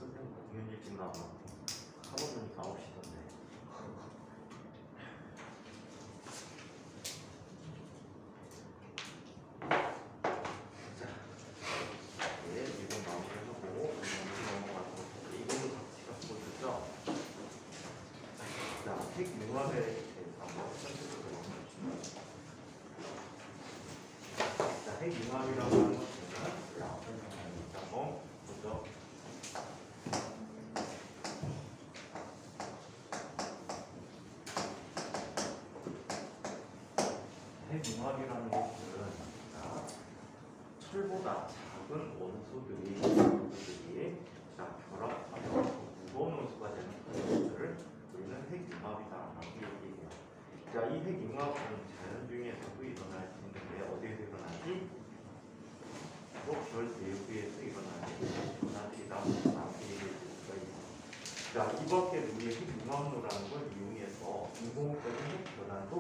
선생님 공연 일찍 나와. 학원 오니까 9시던데. 자, 이제 이거 마무리하고 넘어가고 이걸로 같이 갖고 있죠. 자, 핵융합에 대해서 한번 설명드리도록 하겠습니다. 자, 핵융합이라고 하는 것은 한번 보죠. 핵융합이라는 것은 철보다 작은 원소들이 결합하여 무거운 원소가 되는 것을 우리는 핵융합이다라고 얘기해요. 자, 이 핵융합은 자연 중에서도 일어날 수 있는데 어디에서 일어나지? 별 내부에서 일어나는 변화들이다라고 얘기할 수가 있어요. 자, 이 밖에 우리 핵융합로라는 걸 이용해서 인공적인 핵 변환도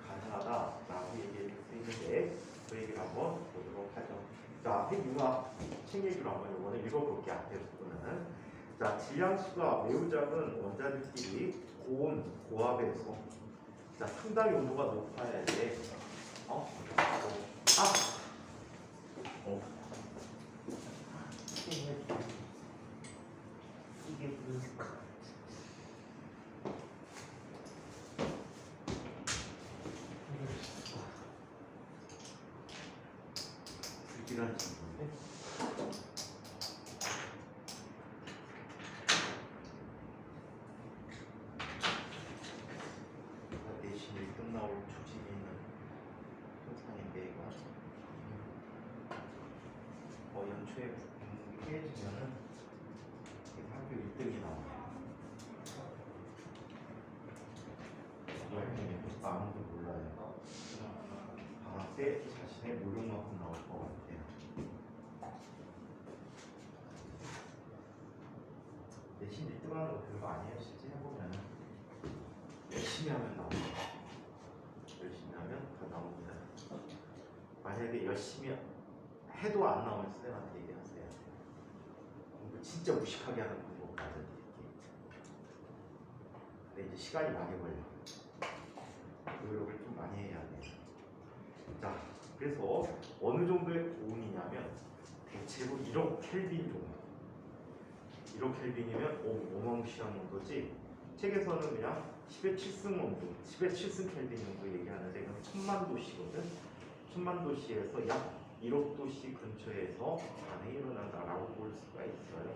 가능하다라고 얘기할 수 있는데 그 얘기를 한번 보도록 하죠. 자, 핵융합 책 얘기로 한번 이번에 읽어볼게 앞에 부분은. 자, 질량수가 매우 작은 원자들끼리 고온, 고압에서 자, 상당히 온도가 높아야 돼. 이게 무슨 불길한 친구인데? 내신이 끝나올 조짐이 있는 현상인데 이거 연초에 깨지면은 학교 1등이 나와요. 아무도 몰라요. 방학 때 자신의 무용만큼 나올 것 같아요. 내신 1등 하는 거 별거 아니에요. 실제 해보면 열심히 하면 나옵니다. 열심히 하면 다 나옵니다. 만약에 열심히 해도 안 나오면 선생님한테 얘기하세요. 공부 진짜 무식하게 하는 방법 알려드릴게요. 근데 이제 시간이 많이 걸려. 노력을 좀 많이 해야 돼요. 자, 그래서 어느 정도의 고온이냐면 대체로 1억 켈빈 정도. 1억 켈빈이면 어마무시한 온도지. 책에서는 그냥 10의 7승 온도, 10의 7승 켈빈 정도 얘기하는데 이건 1000만 도씨거든. 1000만 도씨에서 약 1억 도씨 근처에서 반응이 일어난다라고 볼 수가 있어요.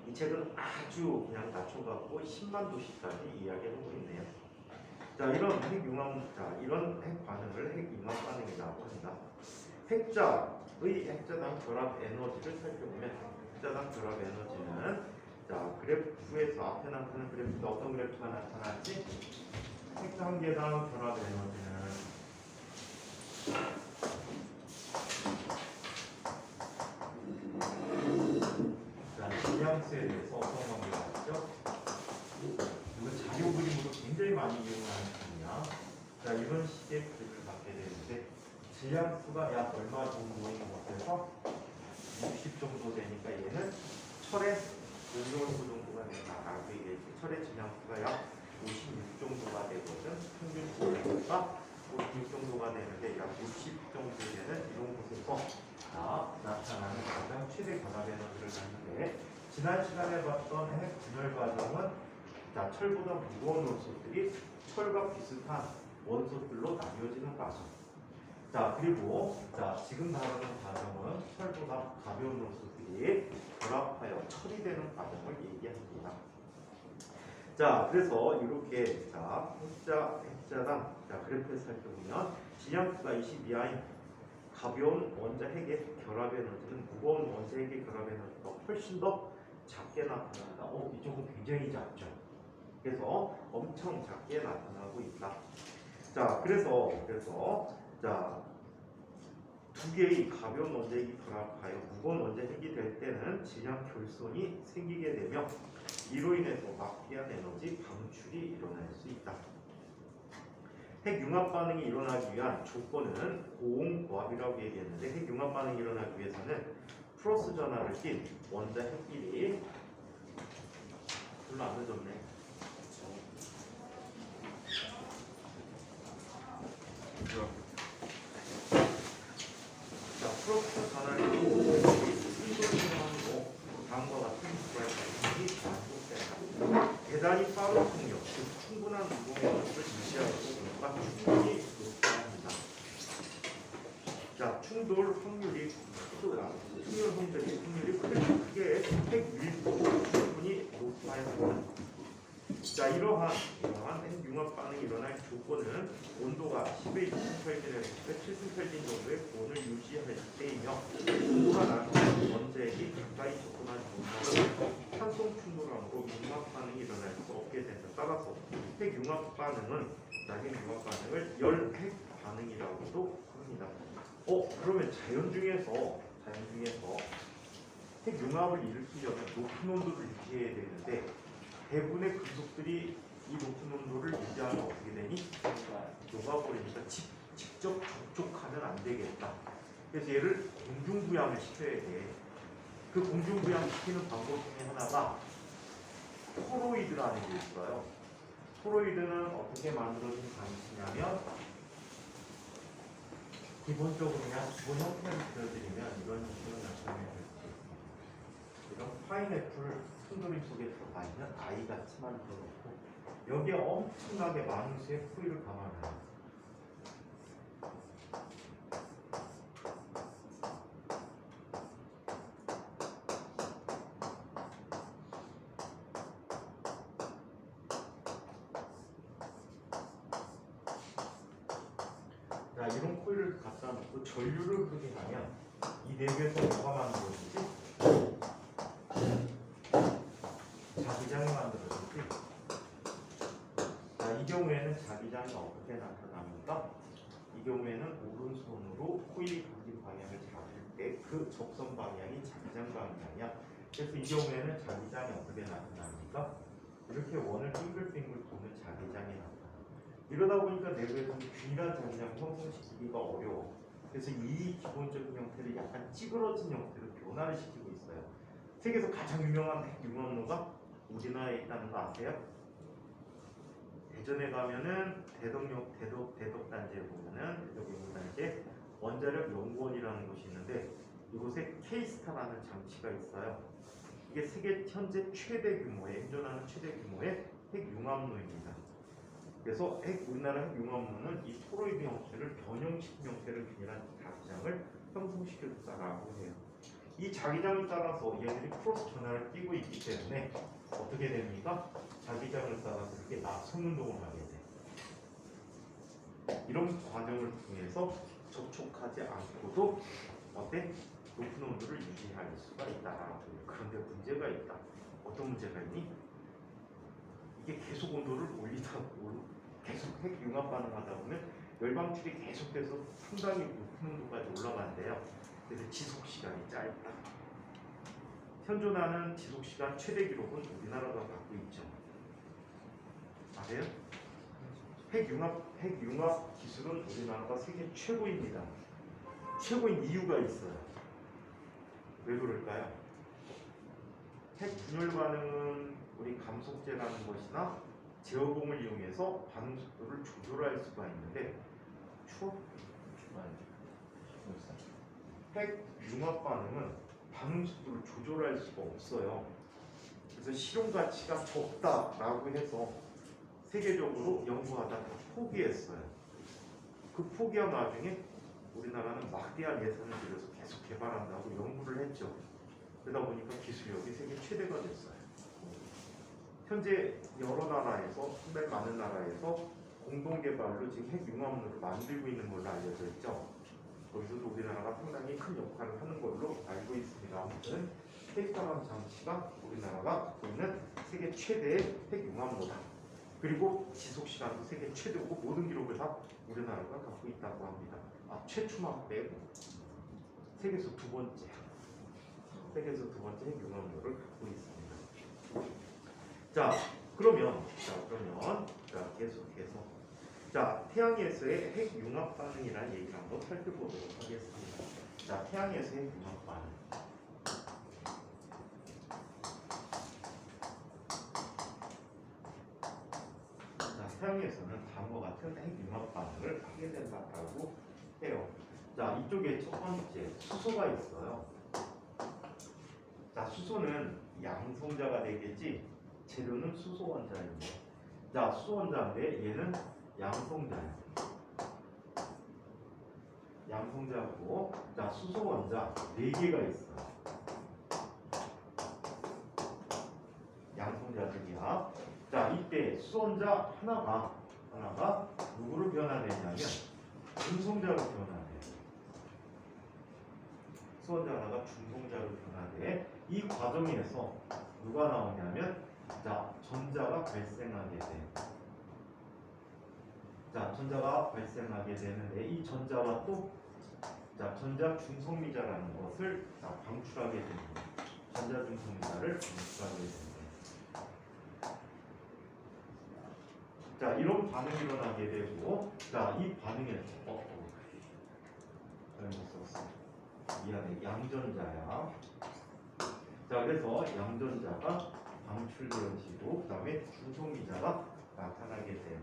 이 책은 아주 그냥 낮춰갖고 10만 도씨까지 이야기하고 있네요. 자, 이런 핵융합, 자, 이런 핵 반응을 핵융합 반응이라고 한다. 핵자의 핵자당 결합 에너지를 살펴보면 핵자당 결합 에너지는 자, 그래프에서 앞에 나타나는 그래프가 어떤 그래프가 나타나지? 핵 단계당 결합 에너지는 자, 질량수에 대해서 어떤 관계가 있죠? 이거 자료 그림으로 굉장히 많이 이용하는 편이야. 자, 이런 식의 그래프를 갖게 되는데 질량수가 약 얼마 정도인 것 같아서 60 정도 되니까 얘는 철의 온도수 정도가 된다라고 얘기했지. 철의 질량수가 약 56 정도가 되거든. 평균 온도가 56 정도가 되는데 약 60 정도 되는 이런 곳에서 나타나는 가장 최대 결합 에너지를 갖는데 지난 시간에 봤던 핵 분열 과정은 자, 철보다 무거운 원소들이 철과 비슷한 원소들로 나뉘어지는 과정. 자, 그리고 자, 지금 다루는 과정은 철보다 가벼운 원소들이 결합하여 철이 되는 과정을 얘기합니다. 자, 그래서 이렇게 자, 핵자당 자, 그래프를 살펴보면 질량수가 22하인 가벼운 원자 핵의 결합 에너지는 무거운 원자 핵의 결합 에너지가 훨씬 더 작게 나타난다. 이쪽은 굉장히 작죠. 그래서 엄청 작게 나타나고 있다. 자, 그래서 자, 두 개의 가벼운 원자핵이 결합하여 무거운 원자핵이 될 때는 질량 결손이 생기게 되며 이로 인해서 막대한 에너지 방출이 일어날 수 있다. 핵융합 반응이 일어나기 위한 조건은 고온고압이라고 얘기했는데 핵융합 반응이 일어나기 위해서는 플러스 전하를 띤 원자 핵끼리 별로 안 늦었네. 자, 플러스 전하를 띤 순서를 진행하고 다음과 같은 구간이 반복된다. 대단히 빠른 속력, 즉 충분한 운동력을 유지하고 공부가 충분히 높아야 합니다. 자, 충돌 확률이 크게 핵 충분히 높아야 합니다. 자, 이러한 핵융합 반응이 일어날 조건은 온도가 10의 20켈빈에서 7켈빈 정도의 고온을 유지할 때이며 온도가 낮은 원자핵이 가까이 접근한 온도는 산소 충돌함으로 융합 반응이 일어날 수 없게 된다. 따라서 핵융합 반응은 핵융합 반응을 열핵 반응이라고도 합니다. 그러면 자연 중에서 핵융합을 일으키려면 높은 온도를 유지해야 되는데 대부분의 금속들이 이 높은 온도를 유지하면 어떻게 되니? 녹아버리니까 직접 접촉하면 안 되겠다. 그래서 얘를 공중부양을 시켜야 돼. 그 공중부양 시키는 방법 중에 하나가 토로이드라는 게 있어요. 토로이드는 어떻게 만들어진 방식이냐면 기본적으로 그냥 기본 형태를 그려드리면 이런 식으로 나타내야 될 수 있습니다. 이런 파인애플 순두림 속에 들어가 있는 아이같이 만들어놓고 여기에 엄청나게 많은 수의 포유를 감아놔요. 자, 이런 코일을 갖다 놓고 전류를 흐르게 하면 이 내부에서 뭐가 만들어지지? 자기장이 만들어지지. 자, 이 경우에는 자기장이 어떻게 나타납니까? 이 경우에는 오른손으로 코일이 가진 방향을 잡을 때 그 접선 방향이 자기장 방향이야. 그래서 이 경우에는 자기장이 어떻게 나타납니까? 이렇게 원을 빙글빙글 도는 자기장이 나타납니다. 이러다 보니까 내부에서는 균일한 자기장을 형성시키기가 어려워. 그래서 이 기본적인 형태를 약간 찌그러진 형태로 변화를 시키고 있어요. 세계에서 가장 유명한 핵융합로가 우리나라에 있다는 거 아세요? 대전에 가면은 대덕단지에 보면은 대덕연구단지에 원자력 연구원이라는 곳이 있는데 이곳에 K스타라는 장치가 있어요. 이게 세계 현재 최대 규모의 현존하는 최대 규모의 핵융합로입니다. 그래서 우리나라 핵융합로는 이 토로이드 형태를 변형시킨 형태를 균일한 자기장을 형성시켰다라고 해요. 이 자기장을 따라서 얘들이 크로스 전하를 띄고 있기 때문에 어떻게 됩니까? 자기장을 따라서 이렇게 낙선운동을 하게 돼. 이런 과정을 통해서 접촉하지 않고도 높은 온도를 유지할 수가 있다. 그런데 문제가 있다. 어떤 문제가 있니? 이게 계속 온도를 계속 핵융합 반응하다 보면 열방출이 계속돼서 상당히 높은 온도까지 올라가는데요. 그래서 지속 시간이 짧다. 현존하는 지속 시간 최대 기록은 우리나라가 갖고 있죠. 아세요? 핵융합 기술은 우리나라가 세계 최고입니다. 최고인 이유가 있어요. 왜 그럴까요? 핵 분열 반응은 우리 감속제라는 것이나 제어봉을 이용해서 반응 속도를 조절할 수가 있는데 핵융합 반응은 반응 속도를 조절할 수가 없어요. 그래서 실용 가치가 적다라고 해서 세계적으로 연구하다가 포기했어요. 그 포기한 와중에 우리나라는 막대한 예산을 들여서 계속 개발한다고 연구를 했죠. 그러다 보니까 기술력이 세계 최대가 됐어요. 현재 여러 나라에서 상당히 많은 나라에서 공동 개발로 지금 핵융합로를 만들고 있는 걸로 알려져 있죠. 거기서도 우리나라가 상당히 큰 역할을 하는 걸로 알고 있습니다. 아무튼 K스타라는 장치가 우리나라가 갖고 있는 세계 최대의 핵융합로다. 그리고 지속 시간도 세계 최대고 모든 기록을 다 우리나라가 갖고 있다고 합니다. 최초만 빼고 세계에서 두 번째 핵융합로를 갖고 있습니다. 자, 그러면 계속해서 자, 태양에서의 핵 융합 반응이라는 얘기를 한번 살펴보도록 하겠습니다. 자, 태양에서의 융합 반응. 자, 태양에서는 다음과 같은 핵 융합 반응을 하게 된다라고 해요. 자, 이쪽에 첫 번째 수소가 있어요. 자, 수소는 양성자가 되겠지. 재료는 수소 원자입니다. 자, 수소 원자인데 얘는 양성자예요. 양성자고, 자, 수소 원자 4개가 있어요. 양성자들이야. 자, 이때 수소 원자 하나가 누구로 변화되냐면 중성자로 변화돼요. 수소 원자 하나가 중성자로 변화돼. 이 과정에서 누가 나오냐면, 자, 전자가 발생하게 돼. 자, 전자가 발생하게 되는데 이 전자와 또, 자, 전자 중성미자라는 것을, 자, 방출하게 됩니다. 전자 중성미자를 방출하게 됩니다. 자, 이런 반응이 일어나게 되고, 자, 이 반응에서 잘못 썼어. 미안해, 양전자야. 자, 그래서 양전자가 방출되어지고, 그 다음에 중성미자가 나타나게 돼요.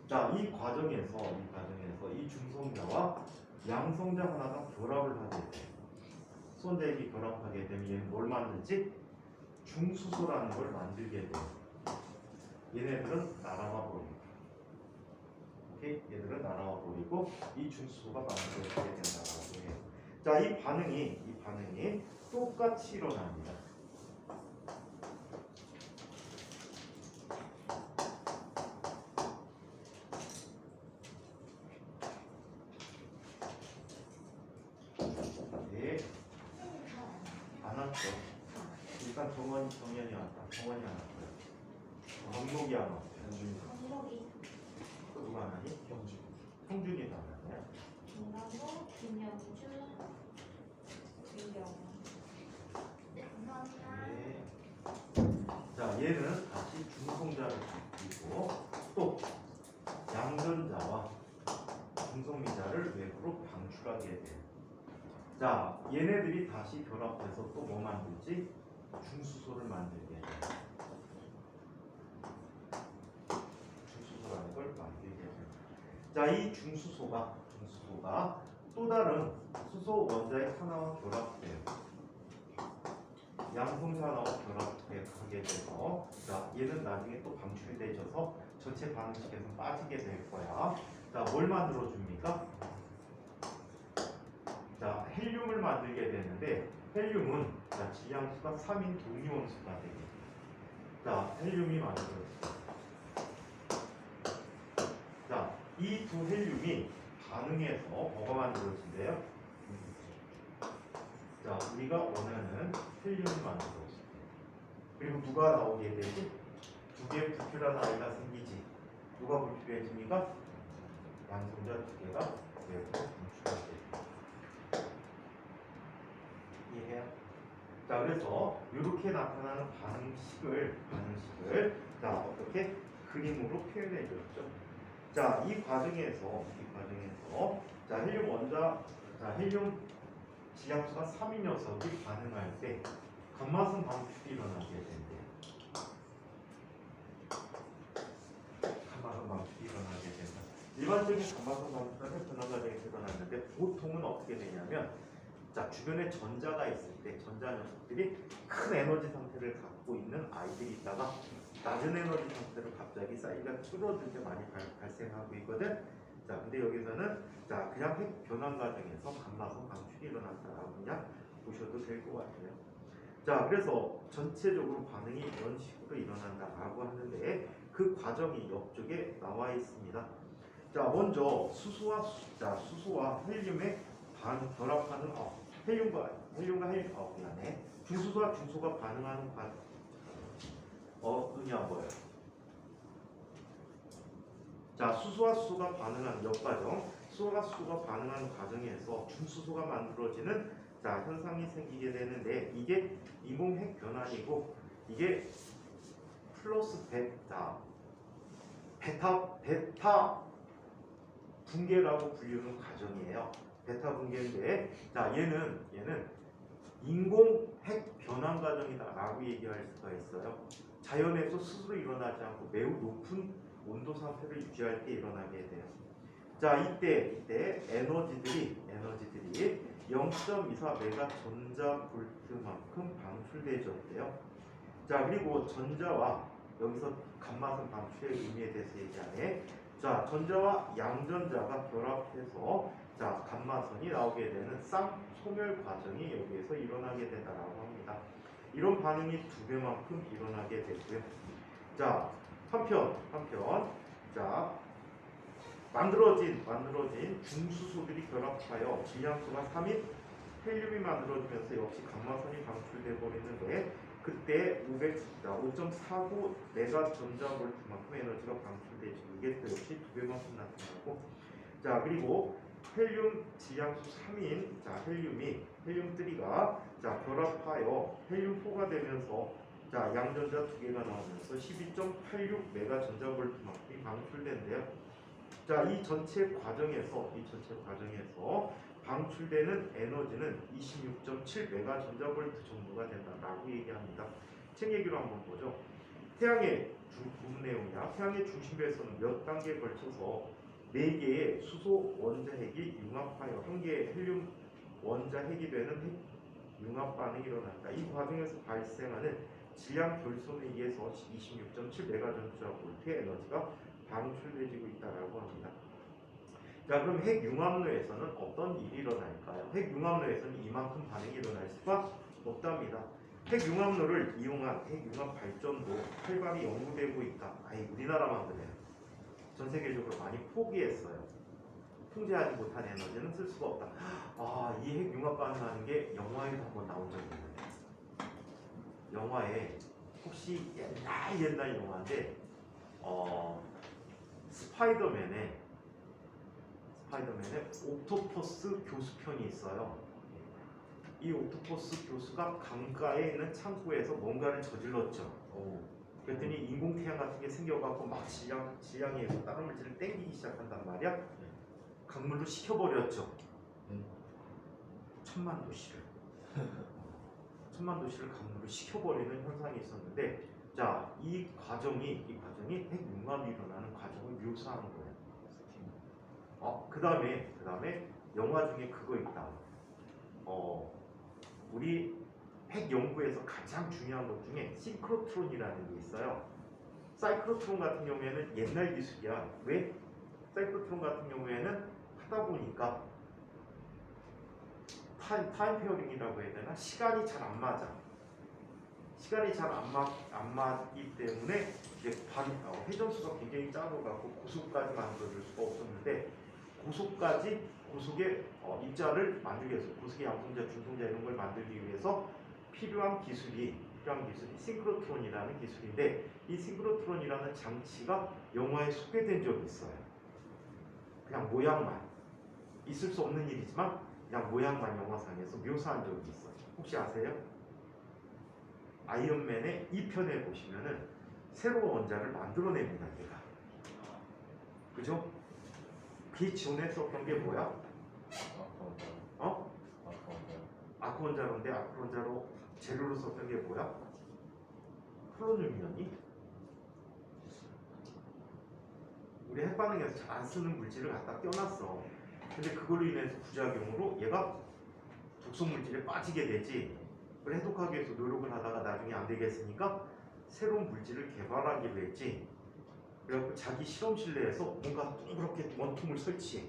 자, 이 과정에서 이 중성자와 양성자 하나가 결합을 하게 돼요. 수소자액이 결합하게 되면 얘는 뭘 만들지? 중수소라는 걸 만들게 돼요. 얘네들은 날아가 버리고, 오케이? 얘들은 날아가 버리고 이 중수소가 만들어지게 된다고 해요. 자, 이 반응이 똑같이 일어납니다. 네, 안 왔죠. 일단 정연이 왔다. 정원이 안 왔고요. 정목이 안 왔어요. 또 누가 안 하니? 형준이도 안 왔네. 김강호, 김영주, 윤경. 네, 감사합니다. 네. 자, 얘는 다시 중성자를 바뀌고 또 양전자와 중성미자를 외부로 방출하게 돼요. 자, 얘네들이 다시 결합해서 또 뭐 만들지? 중수소를 만들게 돼요. 중수소라는 걸 만들게 돼요. 자, 이 중수소가 또 다른 수소 원자의 하나와 결합돼요. 양성자 하나와 결합하게 돼서, 자, 얘는 나중에 또 방출이 되셔서 전체 반응식에서 빠지게 될 거야. 자, 뭘 만들어 줍니까? 자, 헬륨을 만들게 되는데 헬륨은, 자, 질량수가 3인 동위원수가 되게. 자, 헬륨이 만들어져요. 자, 이 두 헬륨이 반응해서 뭐가 만들어진대요? 자, 우리가 원하는 헬륨이 만들어져요. 그리고 누가 나오게 되지? 두 개의 불필요한 아이가 생기지. 누가 불필요해집니까? 양성자 두 개가 외부로 방출하게 돼요. 이해해요? 자, 그래서 이렇게 나타나는 반응식을 자, 어떻게 그림으로 표현해 줬죠. 자, 이 과정에서 자, 헬륨 원자, 자, 헬륨 질량수가 3인 녀석이 반응할 때 감마선 방출이 일어나게 된대요. 감마선 방출이 일어나게 된다. 일반적인 감마선 방출은 변화 과정에서 일어났는데 보통은 어떻게 되냐면, 자, 주변에 전자가 있을 때 전자 녀석들이 큰 에너지 상태를 갖고 있는 아이들이 있다가 낮은 에너지 상태로 갑자기 사이즈가 줄어들 때 많이 발생하고 있거든. 자, 근데 여기서는, 자, 그냥 핵 변환 과정에서 감마선 방출이 일어났다라고 그냥 보셔도 될 것 같아요. 자, 그래서 전체적으로 반응이 이런 식으로 일어난다라고 하는데 그 과정이 옆쪽에 나와 있습니다. 자, 먼저 수소와 헬륨의 결합하는 헬륨과 헬륨 미안해. 중수소와 중소가 반응하는 눈이야 뭐예요? 자, 수소와 수소가 반응하는 역과정, 수소와 수소가 반응하는 과정에서 중수소가 만들어지는, 자, 현상이 생기게 되는데 이게 이몽핵 변환이고 이게 플러스 베타 붕괴라고 불리는 과정이에요. 베타 붕괴인데, 자 얘는 인공 핵 변환 과정이다라고 얘기할 수가 있어요. 자연에서 스스로 일어나지 않고 매우 높은 온도 상태를 유지할 때 일어나게 돼요. 자 이때 에너지들이 0.24 메가 전자볼트만큼 방출되어졌대요. 자 그리고 전자와 여기서 감마선 방출의 의미에 대해서 얘기하네. 자 전자와 양전자가 결합해서 자 감마선이 나오게 되는 쌍소멸 과정이 여기에서 일어나게 된다라고 합니다. 이런 반응이 2배만큼 일어나게 되고요. 자 한편 자 만들어진 중수소들이 결합하여 질량수가 3인 헬륨이 만들어지면서 역시 감마선이 방출돼 버리는데 그때 5.49 메가 전자볼트만큼 에너지가 방출되지. 이게 또 역시 2배만큼 나타나고, 자 그리고 헬륨 질량수 3인 자 헬륨3가 자 결합하여 헬륨4가 되면서 자 양전자 2개가 나오면서 12.86 메가 전자볼트만큼이 방출된대요. 자, 이 전체 과정에서 방출되는 에너지는 26.7 메가 전자볼트 정도가 된다라고 얘기합니다. 책 얘기로 한번 보죠. 태양의 부분 내용이야. 태양의 중심부에서는 몇 단계에 걸쳐서 4개의 수소 원자핵이 융합하여 1개의 헬륨 원자핵이 되는 핵 융합 반응이 일어난다. 이 과정에서 발생하는 질량 결손에 의해서 26.7 메가 전자볼트의 에너지가 방출되지고 있다라고 합니다. 자 그럼 핵융합로에서는 어떤 일이 일어날까요? 핵융합로에서는 이만큼 반응이 일어날 수가 없답니다. 핵융합로를 이용한 핵융합 발전도 활발히 연구되고 있다. 우리나라만 그래요. 전 세계적으로 많이 포기했어요. 통제하지 못한 에너지는 쓸 수가 없다. 이 핵융합 반응하는 게 영화에도 한번 나온 적이 있는데, 영화에 혹시 옛날 영화인데 스파이더맨의 옥토퍼스 교수편이 있어요. 이 옥토퍼스 교수가 강가에 있는 창고에서 뭔가를 저질렀죠. 그랬더니 인공태양 같은 게 생겨갖고 막 지향에 의해서 다른 물질을 땡기기 시작한단 말이야. 강물로 식혀버렸죠. 천만 도시를 강물로 식혀버리는 현상이 있었는데, 자, 이 과정이 핵융합이 일어나는 과정을 묘사한 거예요. 그 다음에 영화 중에 그거 있다. 우리 핵 연구에서 가장 중요한 것 중에 싱크로트론이라는 게 있어요. 사이클로트론 같은 경우에는 옛날 기술이야. 왜? 사이클로트론 같은 경우에는 하다 보니까 타임 페어링이라고 해야 되나? 시간이 잘 안 맞아. 시간이 잘 안 맞기 때문에 이제 회전수가 굉장히 작아갖고 고속까지 만들어줄 수가 없었는데, 고속의 입자를 만들기 위해서, 고속의 양성자, 중성자 이런 걸 만들기 위해서 필요한 기술이 싱크로트론이라는 기술인데, 이 싱크로트론이라는 장치가 영화에 소개된 적이 있어요. 그냥 모양만, 있을 수 없는 일이지만 그냥 모양만 영화상에서 묘사한 적이 있어요. 혹시 아세요? 아이언맨의 2편에 보시면은 새로운 원자를 만들어냅니다. 얘가. 그죠? 그 지원했었던 게 뭐야? 아크원자로인데 아크원자로 재료로 썼던 게 뭐야? 폴로늄이었니? 우리 핵반응에서 잘 안 쓰는 물질을 갖다 껴놨어. 근데 그걸로 인해서 부작용으로 얘가 독성 물질에 빠지게 되지. 그걸 해독하기 위해서 노력을 하다가 나중에 안 되겠으니까 새로운 물질을 개발하기로 했지. 그래갖고 자기 실험실 내에서 뭔가 동그랗게 원통을 설치해.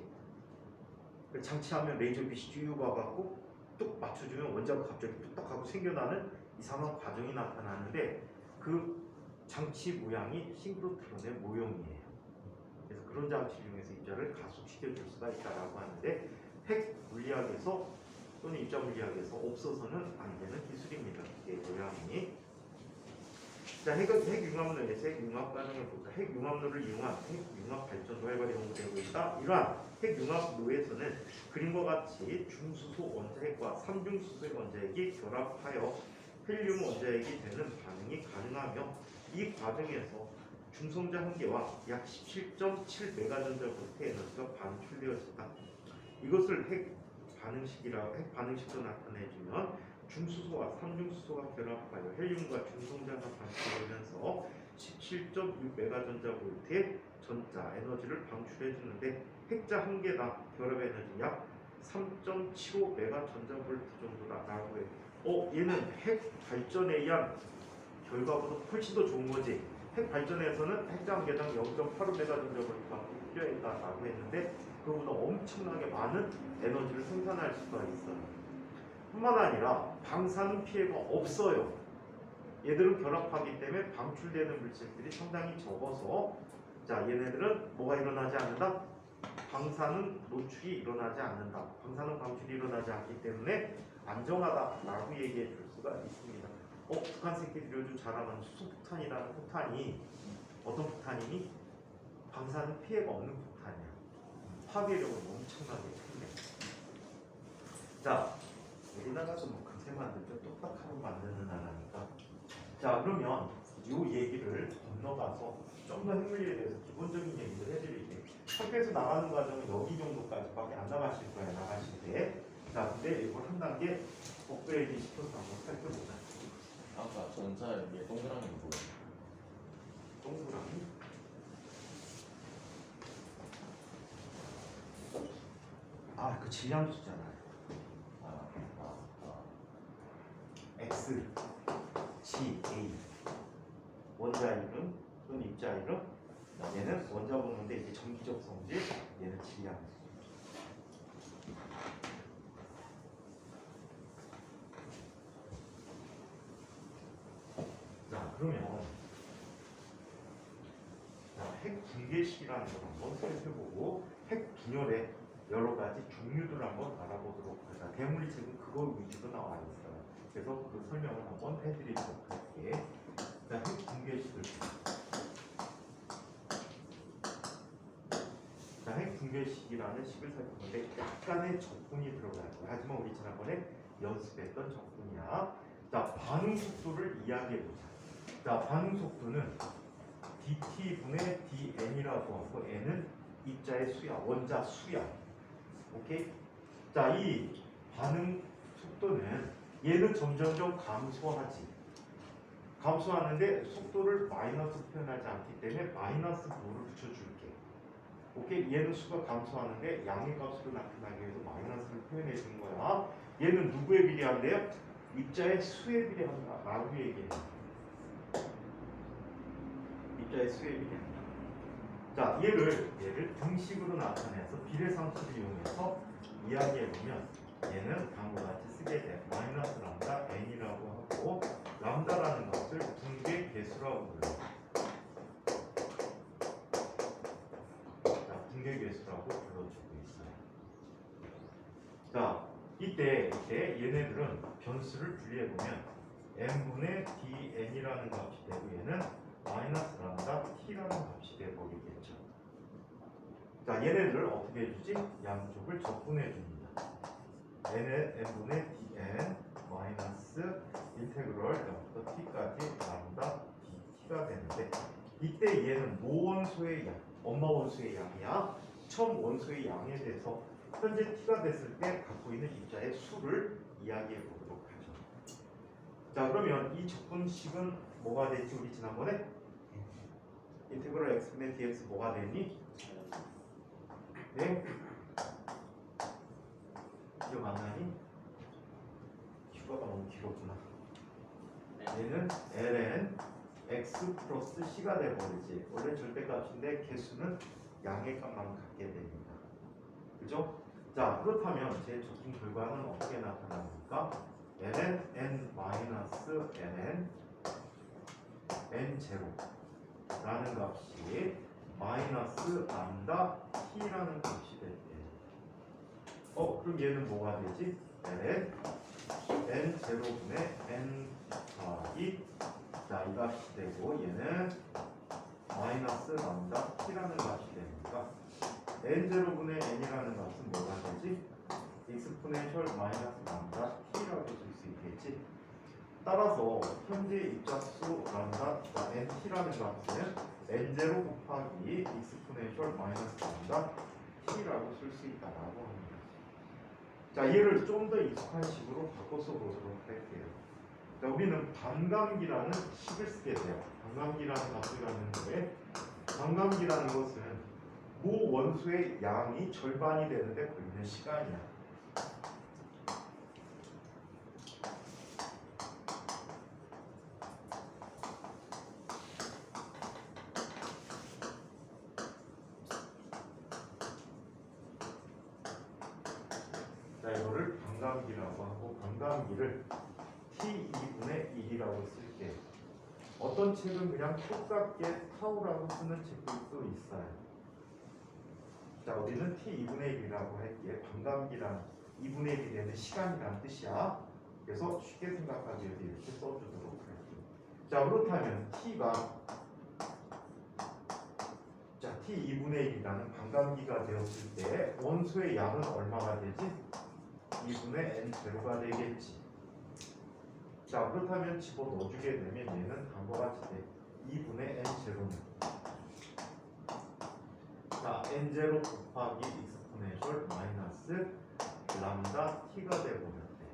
장치하면 레이저빛이 쭉 와갖고 뚝 맞춰주면 원자가 갑자기 뚝딱하고 생겨나는 이상한 과정이 나타나는데, 그 장치 모양이 싱크로트론의 모형이에요. 그래서 그런 장치를 이용해서 입자를 가속시켜줄 수가 있다라고 하는데, 핵 물리학에서 또는 입자 물리학에서 없어서는 안 되는 기술입니다. 이게 모양이. 자, 핵융합로에서 핵융합 과정을 보자. 핵융합로를 이용한 핵융합 발전도 활발히 연구되고 있다. 이러한 핵융합로에서는 그림과 같이 중수소 원자핵과 삼중수소 원자핵이 결합하여 헬륨 원자핵이 되는 반응이 가능하며, 이 과정에서 중성자 한 개와 약 17.7 메가전자볼트 에너지가 방출되어진다. 이것을 핵 반응식으로 나타내주면 중수소와 삼중수소가 결합하여 헬륨과 중성자가 방출되면서 17.6 메가전자볼트의 전자 에너지를 방출해 주는데 핵자 한 개당 결합 에너지 약 3.75 메가전자볼트 정도다라고 해. 얘는 핵 발전에 의한 결과보다 훨씬 더 좋은 거지. 핵 발전에서는 핵자 한 개당 0.85 메가전자볼트가 필요했다라고 했는데 그보다 엄청나게 많은 에너지를 생산할 수가 있어요. 뿐만 아니라 방사능 피해가 없어요. 얘들은 결합하기 때문에 방출되는 물질들이 상당히 적어서 자 얘네들은 뭐가 일어나지 않는다? 방사능 노출이 일어나지 않는다. 방사능 방출이 일어나지 않기 때문에 안정하다라고 얘기해 줄 수가 있습니다. 북한 새끼들이 요즘 자랑하는 수소폭탄이라는 폭탄이 어떤 폭탄이니? 방사능 피해가 없는 폭탄이야. 파괴력은 엄청나게 큰데. 자, 우리나라도 뭐 금세 만들죠. 똑딱하고 만드는 나라니까. 자, 그러면 이 얘기를 건너가서 좀 더 핵물리에 대해서 기본적인 얘기를 해드릴게요. 학교에서 나가는 과정은 여기 정도까지밖에 안 나가실 거예요. 나가실 때. 자, 근데 이걸 한 단계 업그레이드 시켜서 한번 살펴보자. 아까 전자 위에 동그라미 뭐예요? 동그라미. 그 질량수잖아요. X, G, A. 원자 이름 또는 입자 이름. 얘는 원자 번호인데 이제 정기적 성질. 얘는 질량수. 자, 그러면 핵 붕괴식이라는 걸 한번 살펴보고 핵 분열의 여러 가지 종류들을 한번 알아보도록 하자. 대물리책은 그거 위주로 나와 있어요. 그래서 그 설명을 한번 해드리도록 할게. 자, 핵 붕괴식을. 자, 핵 붕괴식이라는 식을 살펴보는데 약간의 적분이 들어가요. 하지만 우리 지난번에 연습했던 적분이야. 자, 반응 속도를 이야기해보자. 자, 반응 속도는 dt분의 dn이라고 하고 n은 입자의 수야, 원자 수야. 오케이? 자, 이 반응 속도는 얘는 점점점 감소하지. 감소하는데 속도를 마이너스 표현하지 않기 때문에 마이너스 부호를 붙여줄게. 오케이? 얘는 수가 감소하는데 양의 값으로 나타나기 위해서 마이너스를 표현해 준 거야. 얘는 누구에 비례한대요? 입자의 수에 비례한다 라고 얘기해. 입자의 수에 비례한다. 자, 얘를 등식으로 나타내서 비례상식을 이용해서 이야기해보면 얘는 다음과 같이 쓰게 돼. 마이너스 람다 n이라고 하고 람다라는 것을 붕괴 개수라고 불러요. 자, 붕괴 개수라고 불러주고 있어요. 자, 이때 얘네들은 변수를 분리해보면 n분의 dn이라는 값이 되고 얘는 마이너스 람다 t라는 값이 되어버리겠죠. 자, 얘네들을 어떻게 해주지? 양쪽을 적분해 줍니다. n분의 dn 마이너스 인테그럴 0부터 t까지 람다 dt가 되는데 이때 얘는 모원소의 양, 엄마 원소의 양이야. 처음 원소의 양에 대해서 현재 t가 됐을 때 갖고 있는 입자의 수를 이야기해 보도록 하죠. 자, 그러면 이 적분식은 뭐가 됐지? 우리 지난번에 인테그럴 x분의 dx 뭐가 되니? 네? 기억 안 나니? 휴가가 너무 길었구나. 얘는 ln x 플러스 c가 돼버리지. 원래 절대값인데 개수는 양의 값만 갖게 됩니다. 그죠? 자, 그렇다면 제 적분 결과는 어떻게 나타납니까? ln n 마이너스 ln n0라는 값이 마이너스 람다 t라는 값이 될 때. 그럼 얘는 뭐가 되지? ln n0분의 n 더하기 자, 이 값이 되고 얘는 마이너스 람다 t라는 값이 되니까 n0분의 n이라는 값은 뭐가 되지? 익스포넨셜 마이너스 람다 t라고 쓸 수 있겠지. 따라서 현재 입자수 람다 nt라는 값은 n0 곱하기 익스포넨셜 마이너스 람다 t라고 쓸 수 있다라고 합니다. 자, 얘를 좀 더 익숙한 식으로 바꿔서 보도록 할게요. 자, 우리는 반감기라는 식을 쓰게 돼요. 반감기라는 값을 갖는데, 반감기라는 것은 모 원소의 양이 절반이 되는데 걸리는 시간이야. 자, 이거를 반감기라고 하고, 반감기를 T2분의 1이라고 쓸게요. 어떤 책은 그냥 똑같게 타우라고 쓰는 책들도 있어요. 자, 우리는 T2분의 1이라고 할게. 반감기란 2분의 1이 되는 시간이란 뜻이야. 그래서 쉽게 생각하기 위해서 이렇게 써주도록 할게요. 자, 그렇다면 T가 자, T2분의 1이라는 반감기가 되었을 때 원소의 양은 얼마가 되지? 2분의 n0가 되겠지. 자, 그렇다면 집어넣어주게 되면 얘는 다음과 같이 돼. 2분의 n0는 자, n0 곱하기 익스포넨셜 마이너스 람다 t가 되버면 돼.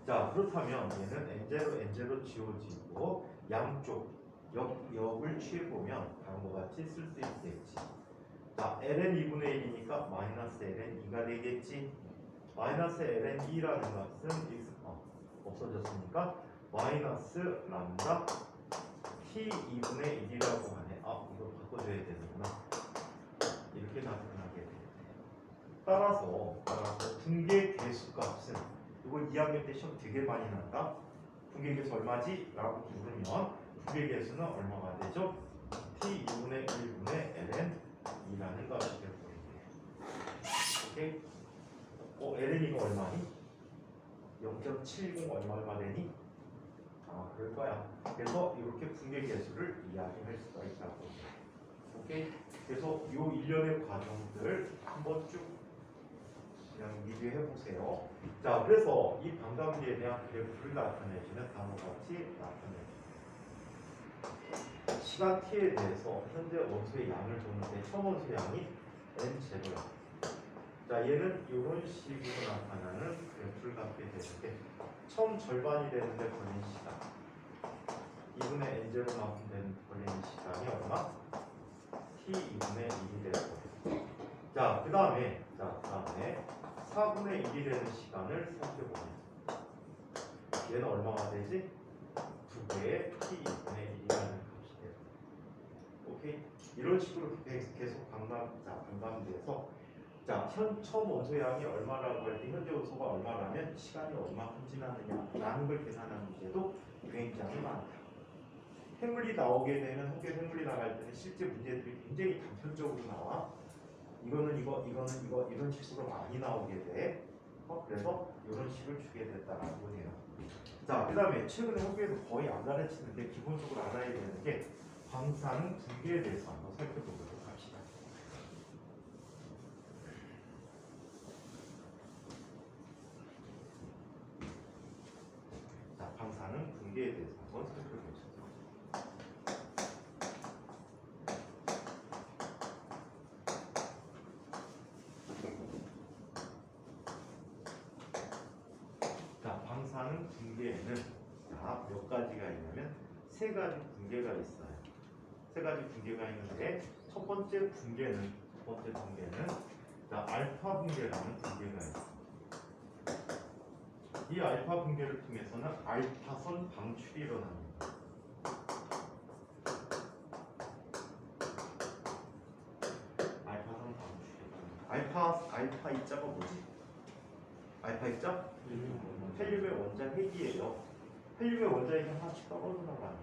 자, 그렇다면 얘는 n0 지워지고 양쪽 역을 취해보면 다음과 같이 쓸 수 있겠지. 자, ln 2분의 1이니까 마이너스 ln 2가 되겠지. 마이너스 ln 2라는 값은 없어졌으니까 마이너스 람다 t 2분의 1이라고 하네. 아, 이거 바꿔줘야 되는구나. 이렇게 나타나게 돼. 따라서 붕괴 개수 값은 이거 2학년 때 시험 되게 많이 난다. 붕괴 개수 얼마지? 라고 물으면 붕괴 개수는 얼마가 되죠? t 2분의 1분의 ln 2라는 값이 되거든요. 오케이? ln 2가 얼마니? 0.70 얼마 되니? 아, 그럴 거야. 그래서 이렇게 붕괴 개수를 이야기할 수가 있다고. 오케이? 그래서 이 일련의 과정들 한번 쭉 그냥 리뷰해 보세요. 자, 그래서 이 반감기에 대한 그래프를 나타내주면 다음과 같이 나타내요. 시간 t에 대해서 현재 원소의 양을 줬는데 처음 원소의 양이 n0야. 자, 얘는 이런 식으로 나타나는 그래프를 갖게 되는데 처음 절반이 되는데 걸린 시간 2분의 n0만큼 되는 걸리는 시간이 얼마? t 2분의 1이 되고. 자, 그 다음에 4분의 1이 되는 시간을 살펴보면 얘는 얼마가 되지? 2배의 t 2분의 1이라는 값이 돼요. 오케이? 이런 식으로 계속 반감돼서 자, 처음 원소의 양이 얼마라고 할 때 현재 원소가 얼마라면 시간이 얼마큼 지나느냐라는 걸 계산하는 문제도 굉장히 많다. 해물이 나오게 되면 학교 해물이 나갈 때는 실제 문제들이 굉장히 단편적으로 나와. 이거는 이거, 이거는 이거 이런 식으로 많이 나오게 돼. 그래서 이런 식을 주게 됐다라고 해요. 자, 그 다음에 최근에 학교에서 거의 안 가르치는데 기본적으로 알아야 되는 게 방사능 붕괴에 대해서 한번 살펴보도록 합시다. 방사능 붕괴에 대해서 한번 살펴보겠습니다. 자, 방사능 붕괴에는 몇 가지가 있냐면 세 가지 붕괴가 있어요. 세 가지 붕괴가 있는데 첫 번째 붕괴는 알파 붕괴라는 붕괴가 있어요. 이 알파 붕괴를 통해서는 알파선 방출이 일어납니다. 알파선 방출이. 알파 입자가 뭐지? 알파 입자? 헬륨의 원자 핵이에요. 헬륨의 원자 핵이 하나씩 떨어져 나가는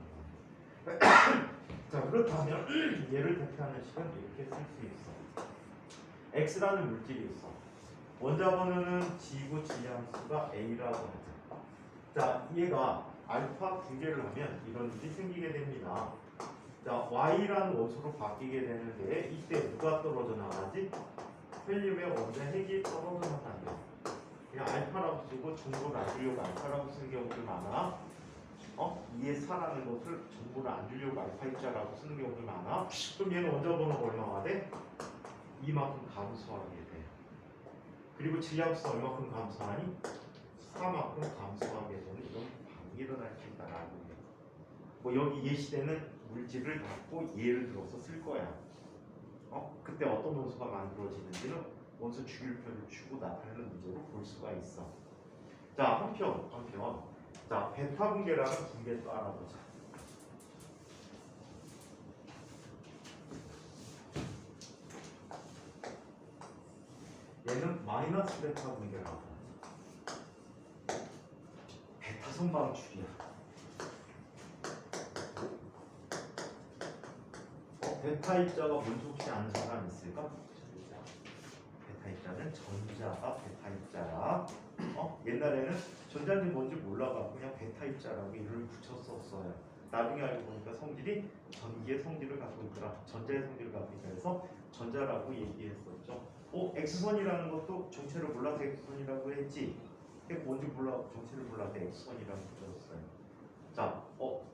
거예요. 자, 그렇다면 얘를 대표하는 식은 이렇게 쓸 수 있어. X라는 물질이 있어. 원자 번호는 G고 G함수가 A라고 하죠. 자, 얘가 알파 붕괴를 하면 이런 일이 생기게 됩니다. 자, Y라는 원소로 바뀌게 되는데 이때 누가 떨어져 나가지? 헬륨의 원자 핵이 떨어져 나간다. 그냥 알파라고 쓰고 정보를 안 주려고 알파라고 쓰는 경우들 많아. 2의 4라는 것을 정보를 안 주려고 알파 입자라고 쓰는 경우들 많아. 그럼 얘는 원자 번호가 얼마가 돼? 이만큼 감소하게 돼. 그리고 질량수는 얼마큼 감소하니? 4만큼 감소하게 되는 이런 반응이 일어날 수 있다라고 해. 뭐 여기 예시되는 물질을 갖고 예를 들어서 쓸 거야. 그때 어떤 원소가 만들어지는지는 원소 주기율표를 주고 나타내는 문제로 볼 수가 있어. 자, 한편. 자, 베타 분계라는 분계 또 알아보자. 얘는 마이너스 베타 분계라고 하지. 베타 선방출이야. 베타 입자가 뭔지 혹시 아는 사람 있을까? 베타 입자는 전자가 베타 입자야. 옛날에는 전자는 뭔지 몰라가지고 그냥 베타 입자라고 이름을 붙였었어요. 나중에 알고 보니까 성질이 전기의 성질을 갖고 있더라. 전자의 성질을 갖고 있다 해서 전자라고 얘기했었죠. X선이라는 것도 정체를 몰라서 X선이라고 했지. 그게 뭔지 몰라 정체를 몰라서 X선이라고 붙였어요. 자,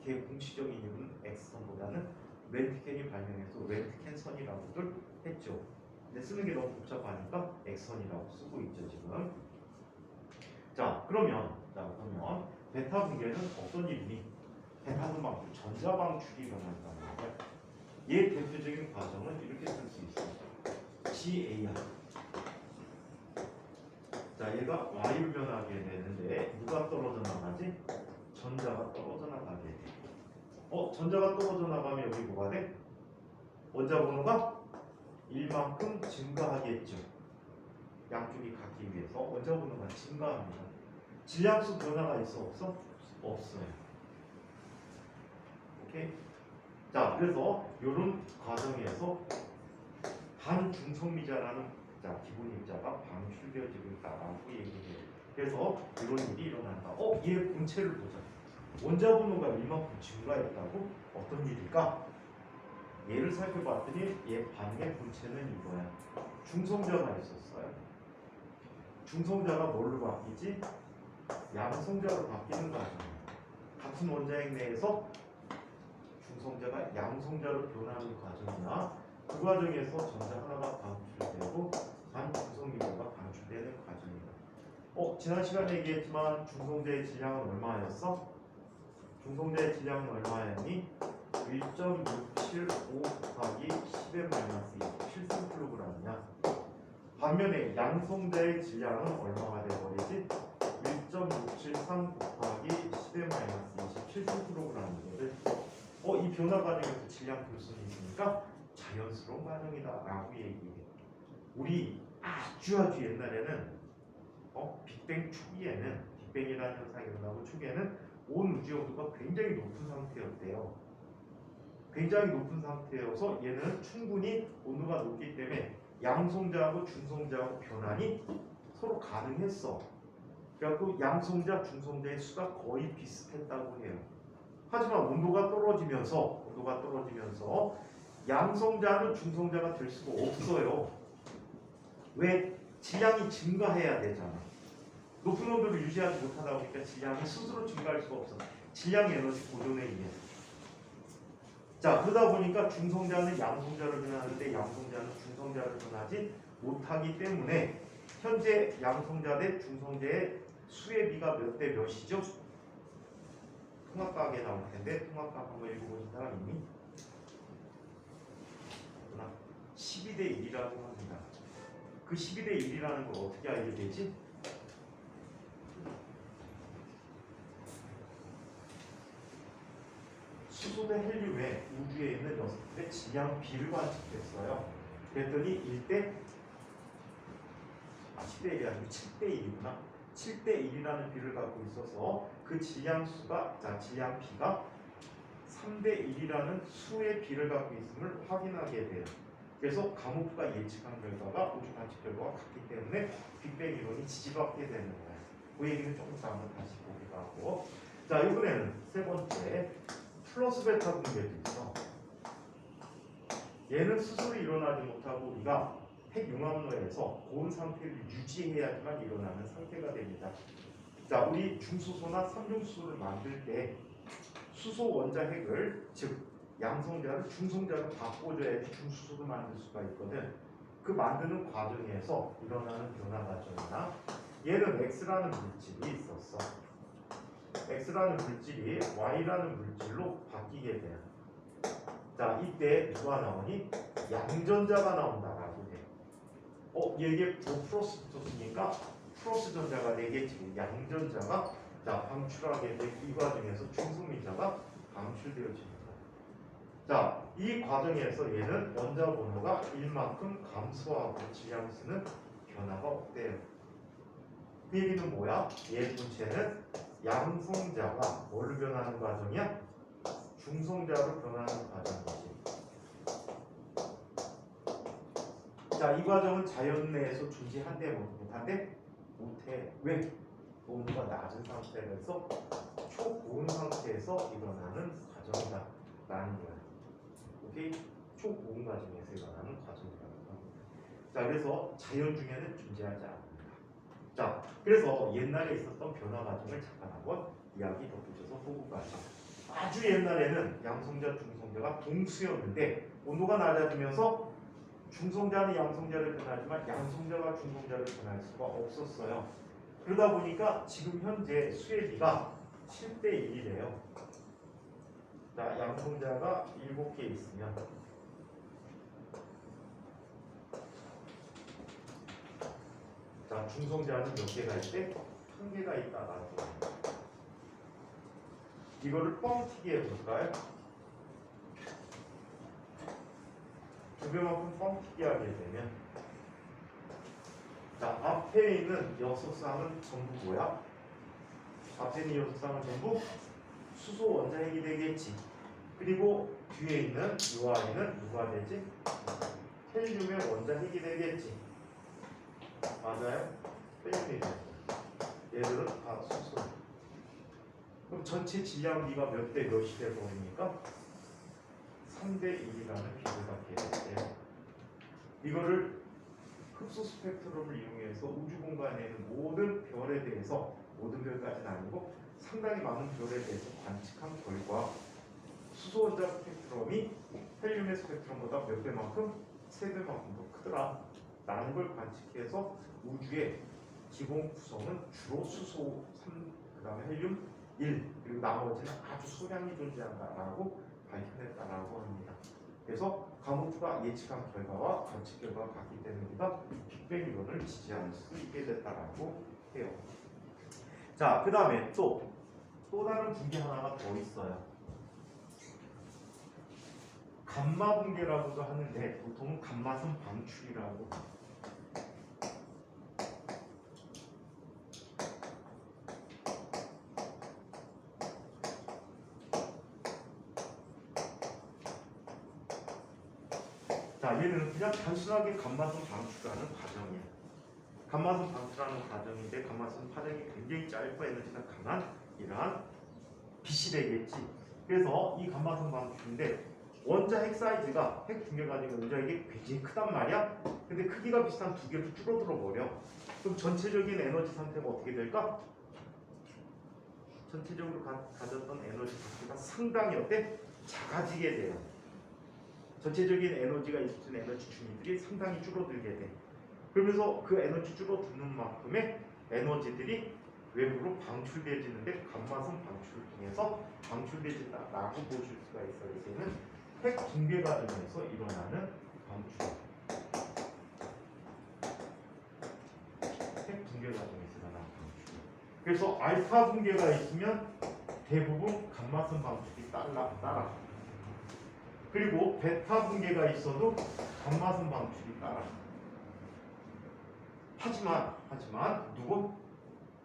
걔 공식적인 이름은 X선보다는 렌트겐이 발명해서 렌트겐선이라고들 했죠. 근데 쓰는 게 너무 복잡하니까 X선이라고 쓰고 있죠 지금. 자, 그러면 베타 분계는 어떤 일이니? 베타는 방출, 전자 방출이 일어난다는 거예요. 얘 대표적인 과정은 이렇게 쓸 수 있어요. GAR. 자, 얘가 Y로 변하게 되는데 누가 떨어져 나가지? 전자가 떨어져 나가게 돼. 전자가 떨어져 나가면 여기 뭐가 돼? 원자 번호가 1만큼 증가하겠죠. 양쪽이 같기 위해서 원자 번호가 증가합니다. 질량수 변화가 있어 없어? 없어요. 오케이? 자, 그래서 이런 과정에서 반중성미자라는 기본 입자가 방출되어지고 있다라고 얘기해요. 그래서 이런 일이 일어난다. 얘 본체를 보자. 원자 번호가 이만큼 증가했다고? 어떤 일일까? 얘를 살펴봤더니 얘 반의 본체는 이거야. 중성자가 있었어요. 중성자가 뭘로 바뀌지? 양성자로 바뀌는 과정. 같은 원자핵 내에서 중성자가 양성자로 변하는 과정이나 그 과정에서 전자 하나가 방출되고 반중성미자가 방출되는 과정이다. 지난 시간에 얘기했지만 중성자의 질량은 얼마였어? 중성자의 질량은 얼마였니? 1.675 곱하기 10의 마이너스 27kg이냐. 반면에 양성자의 질량은 얼마가 되어버리지? 1.673 곱하기 10의 마이너스 27kg이거든. 이 변화 과정에서 질량 돌선이 있으니까 자연스러운 과정이다 라고 얘기해. 우리 아주 옛날에는 빅뱅 초기에는 빅뱅이라는 현상이 일어나고 초기에는 온 우주 온도가 굉장히 높은 상태였대요. 굉장히 높은 상태여서 얘는 충분히 온도가 높기 때문에 양성자하고 중성자하고 변환이 서로 가능했어. 그래갖고 양성자, 중성자의 수가 거의 비슷했다고 해요. 하지만 온도가 떨어지면서 양성자는 중성자가 될 수가 없어요. 왜? 질량이 증가해야 되잖아. 높은 온도를 유지하지 못하다 보니까 질량이 스스로 증가할 수가 없어. 질량 에너지 보존에 의해서. 자, 그러다 보니까 중성자는 양성자를 변하는데 양성자는 중성자를 변하지 못하기 때문에 현재 양성자 대 중성자의 수의 비가 몇 대 몇이죠? 통합각에 나올 텐데 통합각 한번 읽어보신 사람 있니? 12대 1이라고 합니다. 그 12대 1이라는 걸 어떻게 알게 되지? 수소 대 헬륨에 우주에 있는 녀석들의 질량 비를 관측했어요. 그랬더니 10대 1이 아니고 7대 1이구나. 7대 1이라는 비를 갖고 있어서 그 질량수가, 질량 비가 3대 1이라는 수의 비를 갖고 있음을 확인하게 돼요. 그래서 가모프가 예측한 결과가 우주 관측 결과가 같기 때문에 빅뱅 이론이 지지받게 되는 거예요. 그 얘기는 조금 더 한번 다시 보기도 하고. 자, 이번에는 세 번째 플러스 베타 분계도 있어. 얘는 스스로 일어나지 못하고 우리가 핵융합로에서 고온 상태를 유지해야지만 일어나는 상태가 됩니다. 자, 우리 중수소나 삼중수소를 만들 때 수소 원자 핵을 즉 양성자를 중성자로 바꿔줘야지 중수소를 만들 수가 있거든. 그 만드는 과정에서 일어나는 변화 과정이나 얘는 X라는 물질이 있었어. X라는 물질이 Y라는 물질로 바뀌게 돼요. 자, 이때 누가 나오니? 양전자가 나온다라고 돼. 얘게 뭐 플러스 붙었으니까 플러스 전자가 되겠지. 양전자가 자 방출하게 된 이 과정에서 중성미자가 방출되어집니다. 자, 이 과정에서 얘는 원자 번호가 1만큼 감소하고 질량수는 변화가 없대요. 그 얘기는 뭐야? 얘 분체는 양성자가 뭘로 변하는 과정이야? 중성자로 변하는 과정이지. 자, 이 과정은 자연 내에서 존재한대 못한대? 못해. 왜? 온도가 낮은 상태에서 초고온 상태에서 일어나는 과정이다 라는 거야. 오케이? 초고온 과정에서 일어나는 과정이라는 겁니다. 자, 그래서 자연 중에는 존재하지 않습니다. 자, 그래서 옛날에 있었던 변화 과정을 잠깐 한번 이야기 덧붙여서 보고 가죠. 아주 옛날에는 양성자, 중성자가 동수였는데 온도가 낮아지면서 중성자는 양성자를 변하지만 양성자가 중성자를 변할 수가 없었어요. 그러다 보니까 지금 현재 수의 비가 7대 1이래요. 자, 양성자가 7개 있으면 자, 중성자는 몇 개가 있대? 1개가 있다라고. 이거를 뻥튀기 해볼까요? 2배만큼 뻥튀기 하게 되면 자, 앞에 있는 6쌍은 전부 뭐야? 앞에 있는 6쌍은 전부 수소 원자핵이 되겠지. 그리고 뒤에 있는 이 아이는 누가 되지? 헬륨의 원자핵이 되겠지. 맞아요? 헬륨이 되죠. 얘들은 다 수소. 그럼 전체 질량비가 몇 대 몇이 돼 버립니까? 3대 1이라는 비를 갖게 되는데요. 이거를 흡수 스펙트럼을 이용해서 우주 공간에 있는 모든 별에 대해서, 모든 별까지는 아니고 상당히 많은 별에 대해서 관측한 결과 수소 원자 스펙트럼이 헬륨의 스펙트럼보다 몇 배만큼? 3배만큼 더 크더라 라는 걸 관측해서 우주의 기본 구성은 주로 수소 3, 그 다음에 헬륨 1, 그리고 나머지는 아주 소량이 존재한다라고 밝혀냈다라고 합니다. 그래서 가모프가 예측한 결과와 관측 결과가 같기 때문에 우리가 빅뱅 이론을 지지할 수 있게 됐다라고 해요. 자, 그 다음에 또 다른 붕괴 하나가 더 있어요. 감마 붕괴라고도 하는데 보통은 감마선 방출이라고. 자, 얘는 그냥 단순하게 감마선 방출하는 과정이에요. 감마선 방출하는 과정인데 감마선 파장이 굉장히 짧고 에너지가 강한 이러한 빛이 되겠지. 그래서 이 감마선 방출인데 원자 핵 사이즈가 핵 붕괴 가지고 원자핵이 굉장히 크단 말이야. 근데 크기가 비슷한 두 개로 줄어들어 버려. 그럼 전체적인 에너지 상태가 어떻게 될까? 전체적으로 가졌던 에너지 상태가 상당히 어때? 작아지게 돼요. 전체적인 에너지가 있을 수 있는 에너지 중위들이 상당히 줄어들게 돼. 그러면서 그 에너지 줄어드는 만큼의 에너지들이 외부로 방출되지는데 감마선 방출을 통해서 방출되진다라고 보실 수가 있어요. 이제는 핵 붕괴 과정에서 일어나는 방출. 핵 붕괴 과정에서 일어나는 방출. 그래서 알파 붕괴가 있으면 대부분 감마선 방출이 따라. 그리고 베타 붕괴가 있어도 감마선 방출이 따라. 하지만 누구?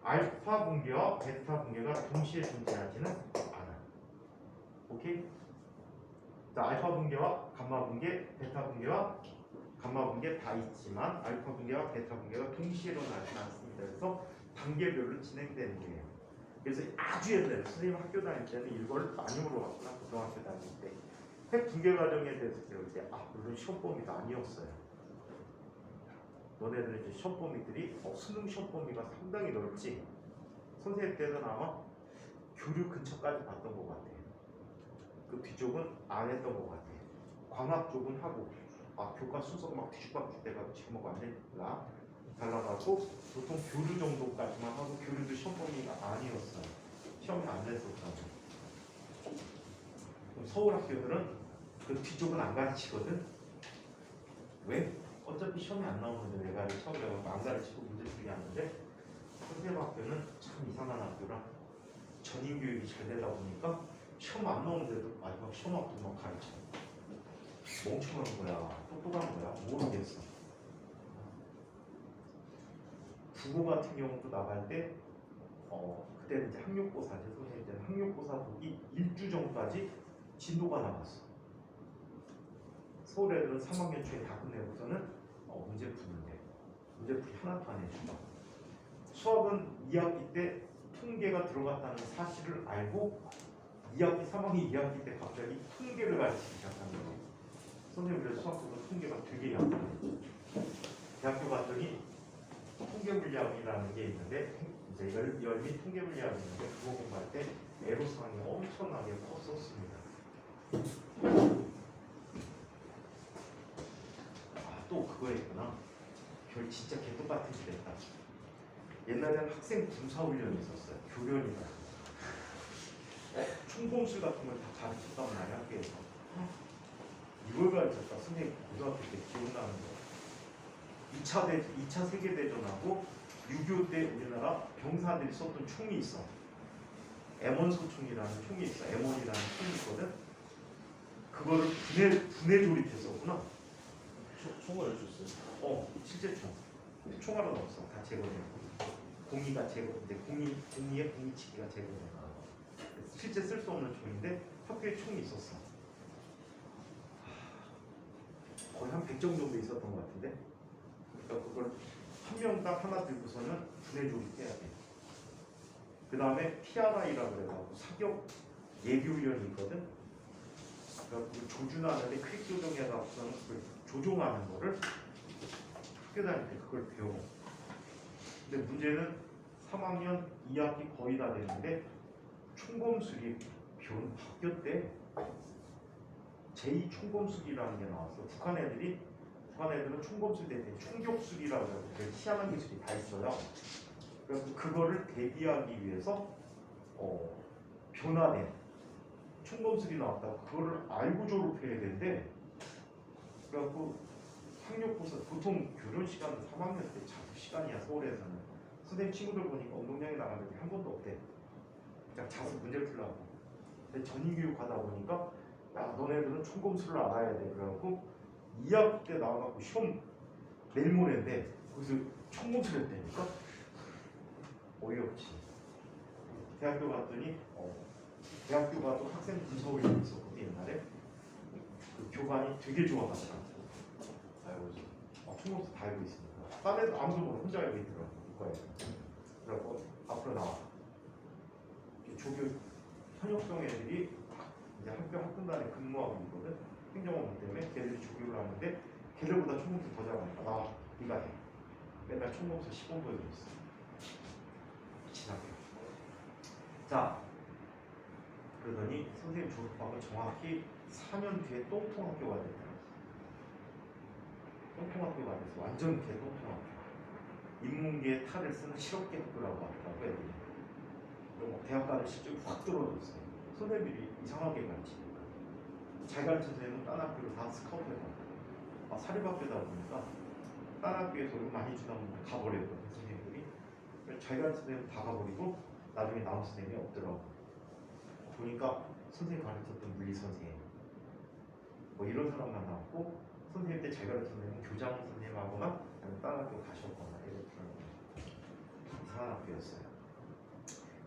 알파 붕괴와 베타 붕괴가 동시에 존재하지는 않아. 오케이? 자, 알파 붕괴와 감마 붕괴, 베타 붕괴와 감마 붕괴 다 있지만 알파 붕괴와 베타 붕괴가 동시에 일어나지 않습니다. 그래서 단계별로 진행되는 거예요. 그래서 아주 옛날에 선생님 학교 다닐 때는 이걸 많이 물어봤구나. 고등학교 다닐 때 핵 붕괴 과정에 대해서 배울 때 물론 시험 범위가 아니었어요. 너네들은 이제 시험 범위들이 수능 시험 범위가 상당히 넓지. 선생님 때는 아마 교류 근처까지 봤던 것 같아. 그 뒤쪽은 안 했던 것 같아. 광학 쪽은 하고, 교과 순서가 막 뒤죽박죽 돼가지고 지금 안 되니까 달라가고 보통 교류 정도까지만 하고 교류도 시험 범위가 아니었어요. 시험이 안 됐었다고. 서울 학교들은 그 뒤쪽은 안 가르치거든. 왜? 어차피 시험이 안 나오는데 왜 가르쳐? 그래가지고 안 가르치고 문제풀이 하는데 선생님 학교는 참 이상한 학교라 전인 교육이 잘 되다 보니까 시험 안 나오는데도 마지막 시험 앞두고 막 가르쳐. 멍청한 거야, 똑똑한 거야, 모르겠어. 국어 같은 경우도 나갈 때 그때는 이제 학력고사제 선생님 때는 학력고사 보기 일주 전까지 진도가 나왔어. 서울 애들은 3학년 초에 다 끝내고서는 문제 푸는데 문제풀이 하나도 안 해준다. 수학은 2학기 때 통계가 들어갔다는 사실을 알고 2학기, 3학기, 2학기 때 갑자기 통계를 가르치기 시작하는 거예요. 선생님 그래서 수학보다 통계가 되게 약해요. 대학교 갔더니 통계물리학이라는 게 있는데 이제 열미 통계물리학이 있는데 그거 공부할 때 애로사항이 엄청나게 컸었습니다. 또 그거 했구나. 별 진짜 개똑같은 짓 했다. 옛날에는 학생 군사훈련이 있었어요. 교련이다. 총검술 같은 걸 다 가르쳤단 말이야 학교에서. 이걸 가르쳤다. 선생님 고등학교 때 기억나는 거. 2차 세계대전하고 6.25 때 우리나라 병사들이 썼던 총이 있어. M1 소총이라는 총이 있어. M1이라는 총이 있거든. 그거를 분해 조립했었구나. 총을 줬어요. 실제 총. 총알은 없어. 다 제거돼. 공이가 제거. 근데 공이의 공이치기가 제거돼. 실제 쓸 수 없는 총인데 학교에 총이 있었어. 거의 한 100정 정도 있었던 것 같은데. 그러니까 그걸 한 명당 하나 들고서는 분해 조립해야 돼. 그 다음에 PRI라고 그래가지고 사격 예비훈련이 있거든. 그러니까 조준하는데 크릭 조정해가지고서는 그걸 조종하는 거를 학교 다닐 때 그걸 배워. 근데 문제는 3학년 2학기 거의 다 됐는데 총검술이 학교 때 제2총검술이라는 게 나왔어. 북한 애들은 총검술 때 총격술이라고 해서 되게 희한한 기술이 다 있어요. 그래서 그거를 대비하기 위해서 변화된 총검술이 나왔다고 그거를 알고 졸업해야 되는데 그래갖고 학력고사 보통 교련 시간은 3학년 때 자습 시간이야. 서울에서는 선생님 친구들 보니까 운동장에 나간 적이 한 번도 없대. 그냥 자습 문제 풀라고. 근데 전인교육 하다 보니까 야 너네들은 총검술을 알아야 돼. 그래갖고 2학기 때 나와갖고 시험 내일 모레인데 거기서 총검술 했다니까 어이없지. 대학교 갔더니 대학교 가도 학생 군사훈련이 있었거든 옛날에. 그 교관이 되게 좋아하더라고. 알고 있어. 총검술 다 알고 있으니까. 딴 애들 아무도 모르고 혼자 알고 있더라고. 이거에. 그래갖고 앞으로 나와. 조교 현역병 애들이 이제 학군단에 근무하고 있거든. 행정업무 때문에 걔들이 조교를 하는데 걔들보다 총검술 더 잘하니까 나와. 네가 해. 맨날 총검술 10번 보여주고 있어. 미친 학교. 자, 그러더니 선생님 졸업하고 정확히 4년 뒤에 똥통학교가 됐다. 똥통학교가 돼서 완전 개똥통학교. 인문계의 탈을 쓰는 실업계 학교라고 하더라고 애들이. 그리고 대학가를 실적이 확 떨어졌어요. 선생님들이 이상하게 가르치니까. 잘 가르치는 애는 딴 학교를 다 스카우트해가. 사립학교다 보니까 딴 학교에 돈을 많이 주다 보니까 가버렸거든 선생님들이. 잘 가르치는 애는 다 가버리고 나중에 남은 선생님이 없더라고. 보니까 선생님 가르쳤던 물리 선생님 뭐 이런 사람만 나왔고 선생님 때 잘 가르치는 애는 교장 선생님하거나 아니면 딴 학교 가셨거나 이렇게 이상한 학교였어요.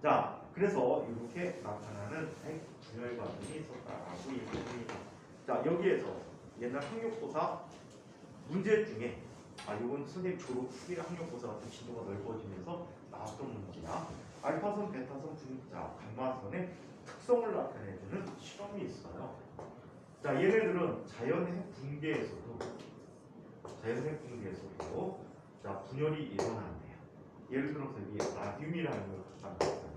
자, 그래서 이렇게 나타나는 분열과정이 있었다라고 얘기합니다. 자, 여기에서 옛날 학력고사 문제 중에 이건 선생님 졸업 후에 학력고사 같은 진도가 넓어지면서 나왔던 문제야. 알파선, 베타선, 분자, 감마선의 특성을 나타내주는 실험이 있어요. 자, 얘네들은 자연핵 붕괴에서도 자, 분열이 일어난대요. 예를 들어서 이 라듐이라는 걸 갖다 놨어요.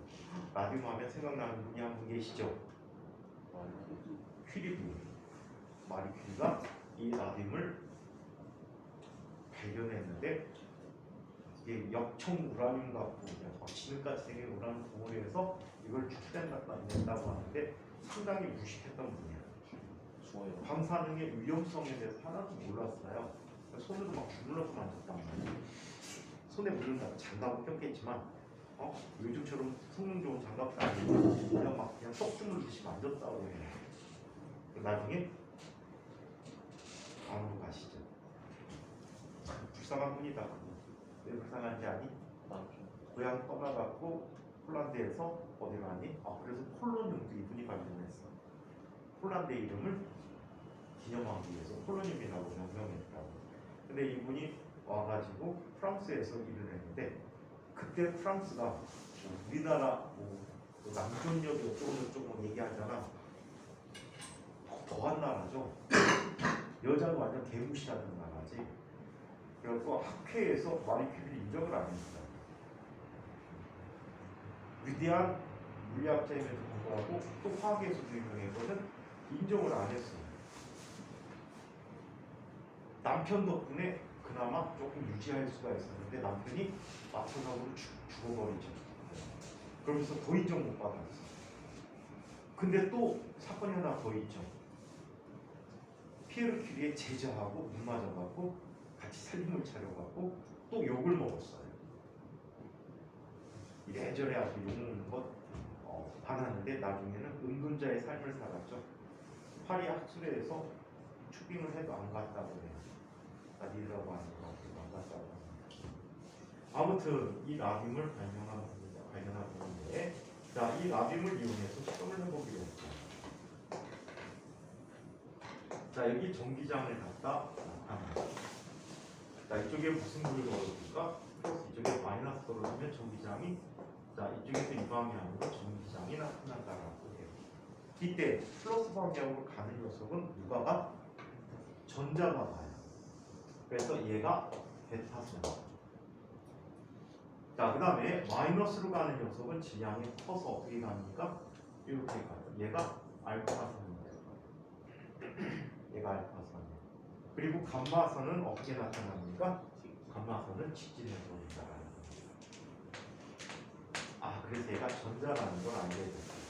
라듐 하면 생각나는 분이 한 분 계시죠? 퀴리 분. 마리 퀴리가 이 라듐을 발견했는데 이게 역청 우라늄 갖고 그냥 지능같이 생긴 우라늄 덩어리에서 이걸 추출해냈다고 하는데 상당히 무식했던 분이야. 좋아요. 방사능의 위험성에 대해서 하나도 몰랐어요. 손으로 막 주물러서 만졌단 말이야. 손에 묻는다고 장갑을 꼈겠지만 요즘처럼 성능 좋은 장갑도 아니고 그냥 떡 주물듯이 만졌다고 해요. 나중에 안으로 가시죠. 불쌍한 분이다. 왜 불쌍한지 아니? 고향 떠나갖고 폴란드에서 어디 가니? 그래서 폴로늄도 이분이 발견했어. 폴란드 이름을 기념하기 위해서 폴로늄이라고 명명했다고. 근데 이분이 와가지고 프랑스에서 일을 했는데 그때 프랑스가 우리나라 남존력이 어쩌고 얘기하잖아. 더한 나라죠. 여자는 완전 개무시하는 나라지. 그래서 학회에서 마리 퀴리를 인정을 안 했어요. 위대한 물리학자임에도 불구하고 또 화학에서도 유명했거든. 인정을 안 했어요. 남편 덕분에 그나마 조금 유지할 수가 있었는데 남편이 마초사고로 죽어버리죠. 그러면서 더 인정 못 받았어. 근데 또 사건이 하나 더 있죠. 피에르 큐리의 제자하고 물 맞아갖고 같이 살림을 차려갖고 또 욕을 먹었어요. 이래저래 아주 욕먹는 것 반하는데 나중에는 은둔자의 삶을 살았죠. 파리 학술회에서 추빙을 해도 안 갔다고 해요. 나디라고 하는 거 안 갔다고 합니다. 아무튼 이 라듐을 발견한 건데, 자, 이 라듐을 이용해서 시험을 해보기로 했죠. 자, 여기 전기장을 갖다 나타내요. 자, 이쪽에 무슨 불을 걸어줄까? 플러스 이쪽에 마이너스 걸어주면 전기장이, 자, 이쪽에서 이 방향으로 전기장이 나타난다라고 해요. 이때 플러스 방향으로 가는 녀석은 누가 가? 전자가 가요. 그래서 얘가 베타선. 자, 그 다음에 마이너스로 가는 녀석은 질량이 커서 어떻게 갑니까? 이렇게 가요. 얘가 알파선입니다. 얘가 알파선이에요. 그리고 감마선은 어떻게 나타납니까? 감마선은 직진해서 온다. 그래서 얘가 전자라는 걸 알게 됐어요.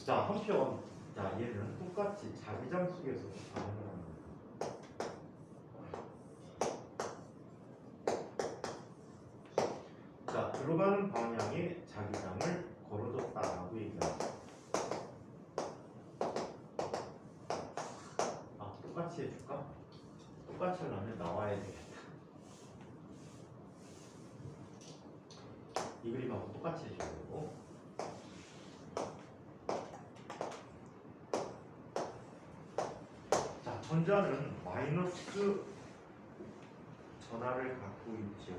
자, 한편, 자, 얘는 똑같이 자기장 속에서 반응을 합니다. 자, 들어가는 방향에 자기장을 걸어뒀다라고 얘기합니다. 똑같이 해줄까? 똑같이 하려면 나와야 되겠다. 이 그림하고 똑같이 해줘야 되고. 자, 전자는 마이너스 전하를 갖고 있죠.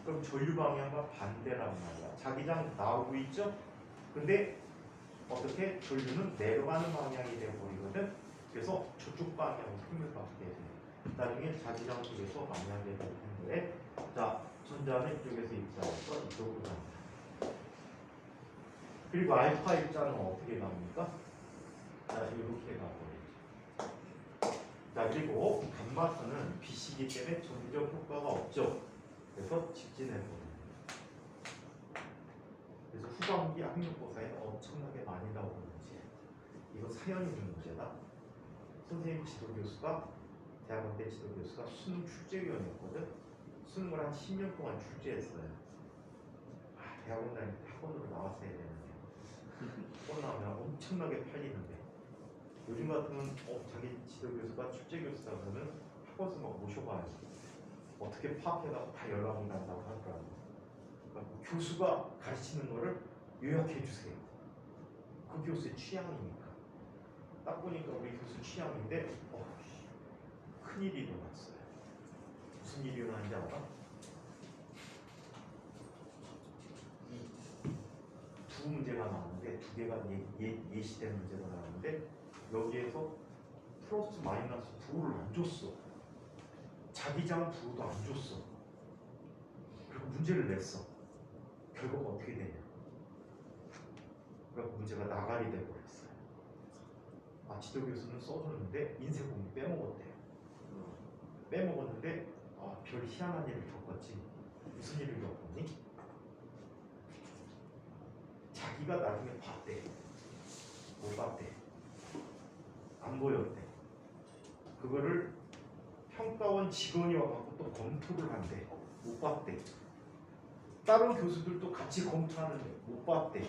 그럼 전류 방향과 반대란 말이야. 자기장 나오고 있죠? 근데 어떻게 전류는 내려가는 방향이 되어버리거든. 그래서 저쪽 방향으로 힘을 받게 돼. 나중에 자기장 쪽에서 만나게 될 텐데, 자, 전자는 이쪽에서 입자해서 이쪽으로 갑니다. 그리고 알파 입자는 어떻게 갑니까? 자, 이렇게 가버리죠. 자, 그리고 감마선은 빛이기 때문에 전기적 효과가 없죠. 그래서 직진해버립니다. 그래서 후반기 학력고사에 엄청나게 많이 나오는 문제. 이거 사연이 문제다. 선생님 지도교수가 대학원 때 지도교수가 수능 출제위원이었거든. 수능을 한 10년 동안 출제했어요. 대학원 다닐 때 학원으로 나왔어야 되는데 학원 나오면 엄청나게 팔리는데 요즘 같으면 자기 지도교수가 출제교수다 그러면 학원에서 막 모셔봐요. 어떻게 파악해가지고 다 연락이 난다고 하더라고요. 그러니까 교수가 가르치는 거를 요약해 주세요. 그 교수의 취향이니까. 딱 보니까 우리 교수 취향인데 큰일이 일어났어요. 무슨 일이 일어났는지 알아? 두 문제가 나왔는데 두 개가 예시된 문제가 나왔는데 여기에서 플러스 마이너스 부호를 안 줬어. 자기장 부호도 안 줬어. 그리고 문제를 냈어. 결과가 어떻게 되냐? 그러니까 문제가 나가리 돼버렸어요. 지도 교수는 써줬는데 인쇄 공부 빼먹었대요. 빼먹었는데 별 희한한 일을 겪었지. 무슨 일을 겪었니? 자기가 나중에 봤대. 못 봤대. 안 보였대. 그거를 평가원 직원이 와갖고 또 검토를 한대. 못 봤대. 다른 교수들도 같이 검토하는데 못 봤대.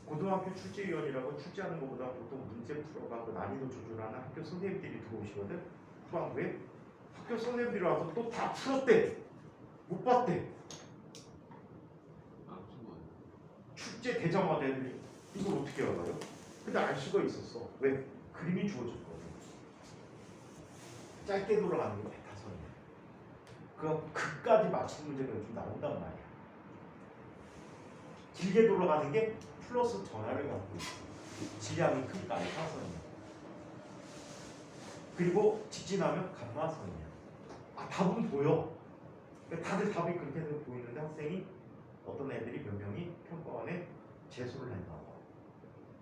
고등학교 출제위원이라고 출제하는 것보다 보통 문제 풀어가고 난이도 조절하는 학교 선생님들이 들어오시거든. 후반부에 학교 선생님들이 와서 또 다 풀었대. 못 봤대. 출제 되자마자 애들이 이걸 어떻게 알아요? 근데 알 수가 있었어. 왜? 그림이 주어졌거든. 짧게 돌아가는 게 베타선이야. 그럼 극까지 맞춘 문제가 요즘 나온단 말이야. 길게 돌아가는 게 플러스 전화를 갖고 있어. 질량이 큰 알파선이야. 그리고 직진하면 감마선이야. 답은 보여. 다들 답이 그렇게 보이는데 학생이 어떤 애들이 몇 명이 평가원에 제소를 했나 봐.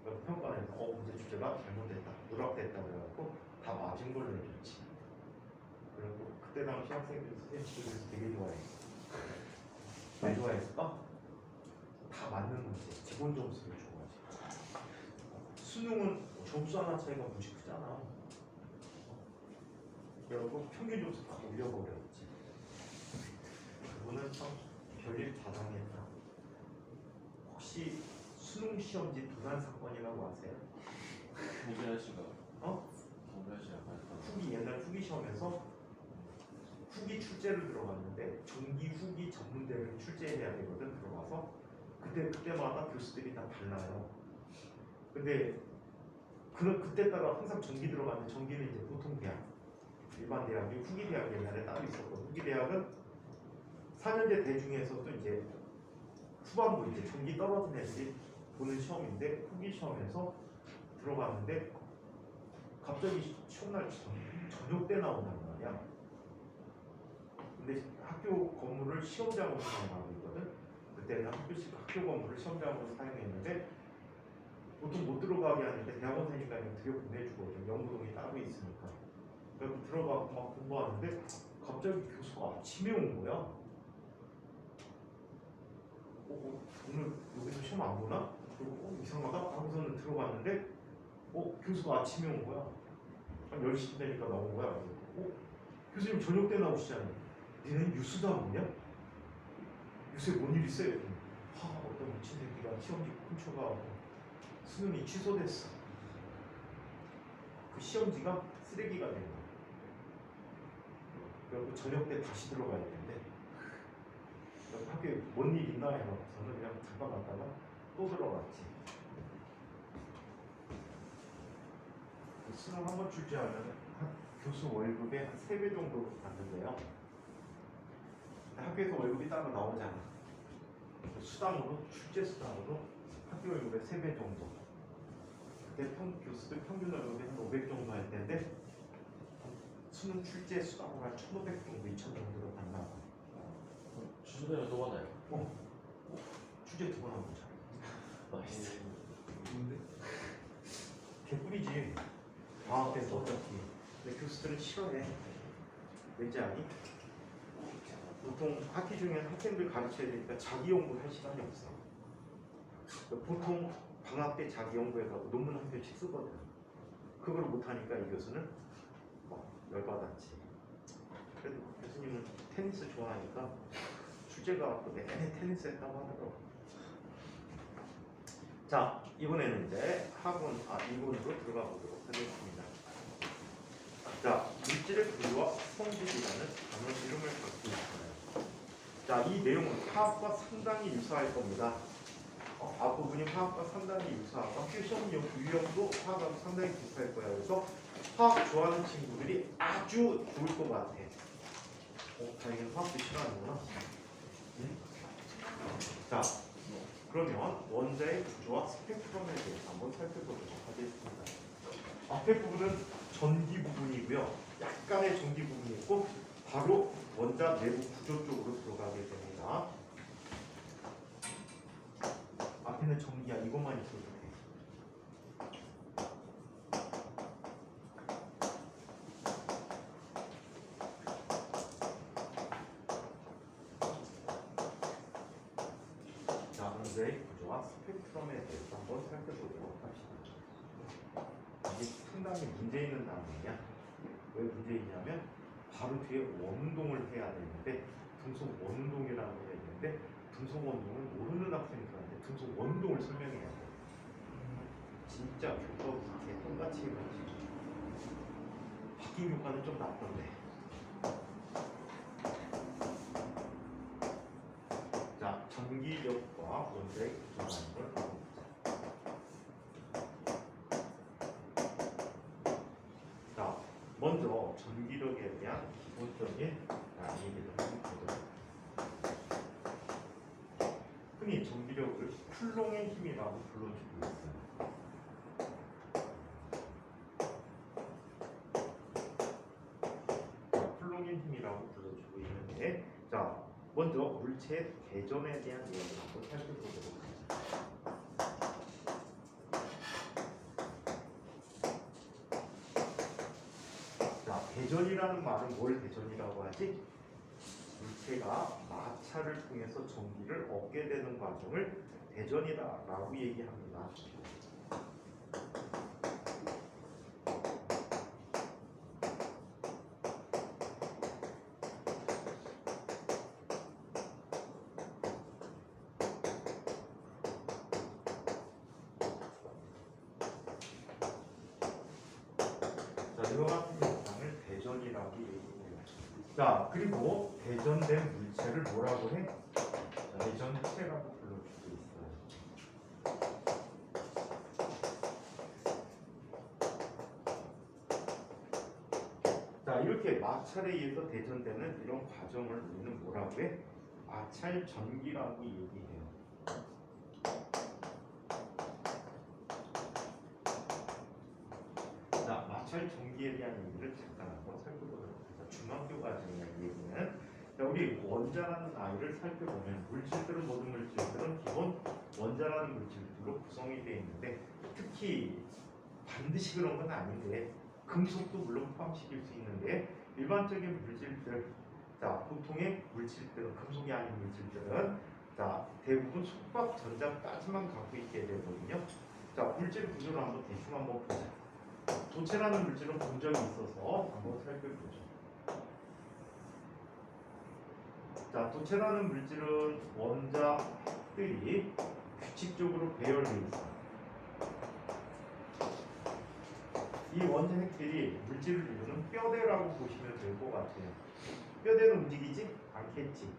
그래서 평가원에서 문제 주제가 잘못됐다, 누락됐다 그래갖고 다 맞은 걸로 해줬지. 그리고 그때 당시 학생들이 선생님들이 되게 좋아했어. 왜 좋아했을까? 다 맞는 문제, 기본 점수를 줘가지고. 수능은 점수 하나 차이가 무지 크잖아. 그리고 평균 점수 다 올려버렸지. 그거는 참 별일 다 당했다. 혹시 수능 시험지 도난 사건이라고 아세요? 김재현 씨가 후기 옛날 후기 시험에서 후기 출제를 들어갔는데 정기 후기 전문대를 출제해야 되거든. 들어가서 그때마다 교수들이 다 달라요. 근데 그때 따라 항상 정기 들어갔는데 정기는 이제 보통 대학, 일반 대학이 후기 대학이 옛날에 따로 있었거든. 후기 대학은 4년제 대중에서도 이제 후반부 이제 정기 떨어진 애들이 보는 시험인데 후기 시험에서 들어갔는데 갑자기 시험날 저녁 때 나온단 말이야. 근데 학교 건물을 시험장으로 사용하고 있거든. 그때는 학교 건물을 시험장으로 사용했는데 보통 못 들어가게 하는데 대학원생이니까 들여보내주거든. 연구동이 따로 있으니까. 그래서 들어가고 막 공부하는데 갑자기 교수가 아침에 온 거야. 오늘 여기서 시험 안 보나? 그리고 이상하다 하고서는 들어갔는데 교수가 아침에 온 거야. 한 10시 되니까 나온 거야. 교수님 저녁 때 나오시잖아요. 니는 유수다 뭐냐? 유수에 뭔 일 있어요? 어떤 미친 새끼가 시험지 훔쳐가고 수능이 취소됐어. 그 시험지가 쓰레기가 된 거야. 그리고 저녁 때 다시 들어가야 되는데 학교에 뭔 일 있나 해서 저는 그냥 잠깐 갔다가 또 들어갔지. 수능 한 번 출제하면 교수 월급의 한 3배 정도 받는데요. 학교에서 월급이 따로 나오잖아. 수당으로, 출제 수당으로 학교 월급의 3배 정도. 그때 교수들 평균 월급이 한 500 정도 할 텐데 수능 출제 수당으로 한 1,500 정도, 2,000 정도로 받나 봐. 주소대는 또 받아요. 출제 2번 한 거잖아. 나이스. 근데 개꿀이지. 방학 때서 어차피. 근데 교수들은 싫어해. 왠지 아니? 보통 학기 중에 학생들 가르쳐야 되니까 자기 연구할 시간이 없어. 보통 방학 때 자기 연구해가지고 논문 한 편씩 쓰거든. 그걸 못하니까 이 교수는 열받았지. 그래도 교수님은 테니스 좋아하니까 출제가 갖고 내내 테니스 했다고 하더라고. 자, 이번에는 이제 학원, 이론으로 들어가 보도록 하겠습니다. 자, 물질의 분류와 성질이라는 단어 이름을 갖고 있어요. 자, 이 내용은 화학과 상당히 유사할 겁니다. 앞부분이 화학과 상당히 유사하고 학교 시험 유형도 화학하고 상당히 비슷할 거예요. 그래서 화학 좋아하는 친구들이 아주 좋을 것 같아. 다행히 화학도 싫어하는구나. 자, 그러면 원자의 구조와 스펙트럼에 대해서 한번 살펴보도록 하겠습니다. 앞에 부분은 전기 부분이고요. 약간의 전기 부분이 있고 바로 원자 내부 구조 쪽으로 들어가게 됩니다. 앞에는 전기야. 이것만 있어도 돼. 자, 원자의 구조와 스펙트럼에 대해서 한번 살펴보도록 합시다. 이게 상당히 문제 있는 단어냐? 왜 문제 있냐면 바로 뒤에 원운동을 해야 되는데 등속 원운동이라고 해야 되는데 등속 원동을 모르는 학생들한테 등속 원동을 설명해야 돼. 진짜 교과서 개똥같이 해가지고 바뀐 교과는 좀 낫던데. 자, 전기력과 원자의 구조라는 걸 알아보자. 자, 먼저 전기력에 대한 기본적인 얘기를 해보도록. 흔히 전기력을 쿨롱의 힘이라고 불러주고 있어요. 쿨롱의 힘이라고 불러주고 있는데, 자, 먼저 물체의 대전에 대한 내용을 한번 살펴보도록 하죠. 자, 대전이라는 말은 뭘 대전이라고 하지? 물체가 마찰을 통해서 전기를 얻게 되는 과정을 대전이다라고 얘기합니다. 자, 이와 같은 현상을 대전이라고 얘기해요. 자, 그리고 대전된 물체를 뭐라고 해? 대전체라고 불러주고 있어요. 자, 이렇게 마찰에 의해서 대전되는 이런 과정을 우리는 뭐라고 해? 마찰 전기라고 얘기해요. 자, 마찰 전기에 대한 얘기를 잠깐 한번 살펴보도록 하겠습니다. 중학교 과정의 얘기는, 자, 우리 원자라는 아이를 살펴보면 물질들은, 모든 물질들은 기본 원자라는 물질들로 구성이 되어 있는데, 특히 반드시 그런 건 아닌데 금속도 물론 포함시킬 수 있는데, 일반적인 물질들, 자, 보통의 물질들은, 금속이 아닌 물질들은, 자, 대부분 속박 전자까지만 갖고 있게 되거든요. 자, 물질 구조를 한번 대충 한번 보자. 도체라는 물질은 본 적이 있어서 한번 살펴보죠. 자, 도체라는 물질은 원자들이 규칙적으로 배열되어 있어요. 이 원자핵들이 물질을 이루는 뼈대라고 보시면 될 것 같아요. 뼈대는 움직이지 않겠지.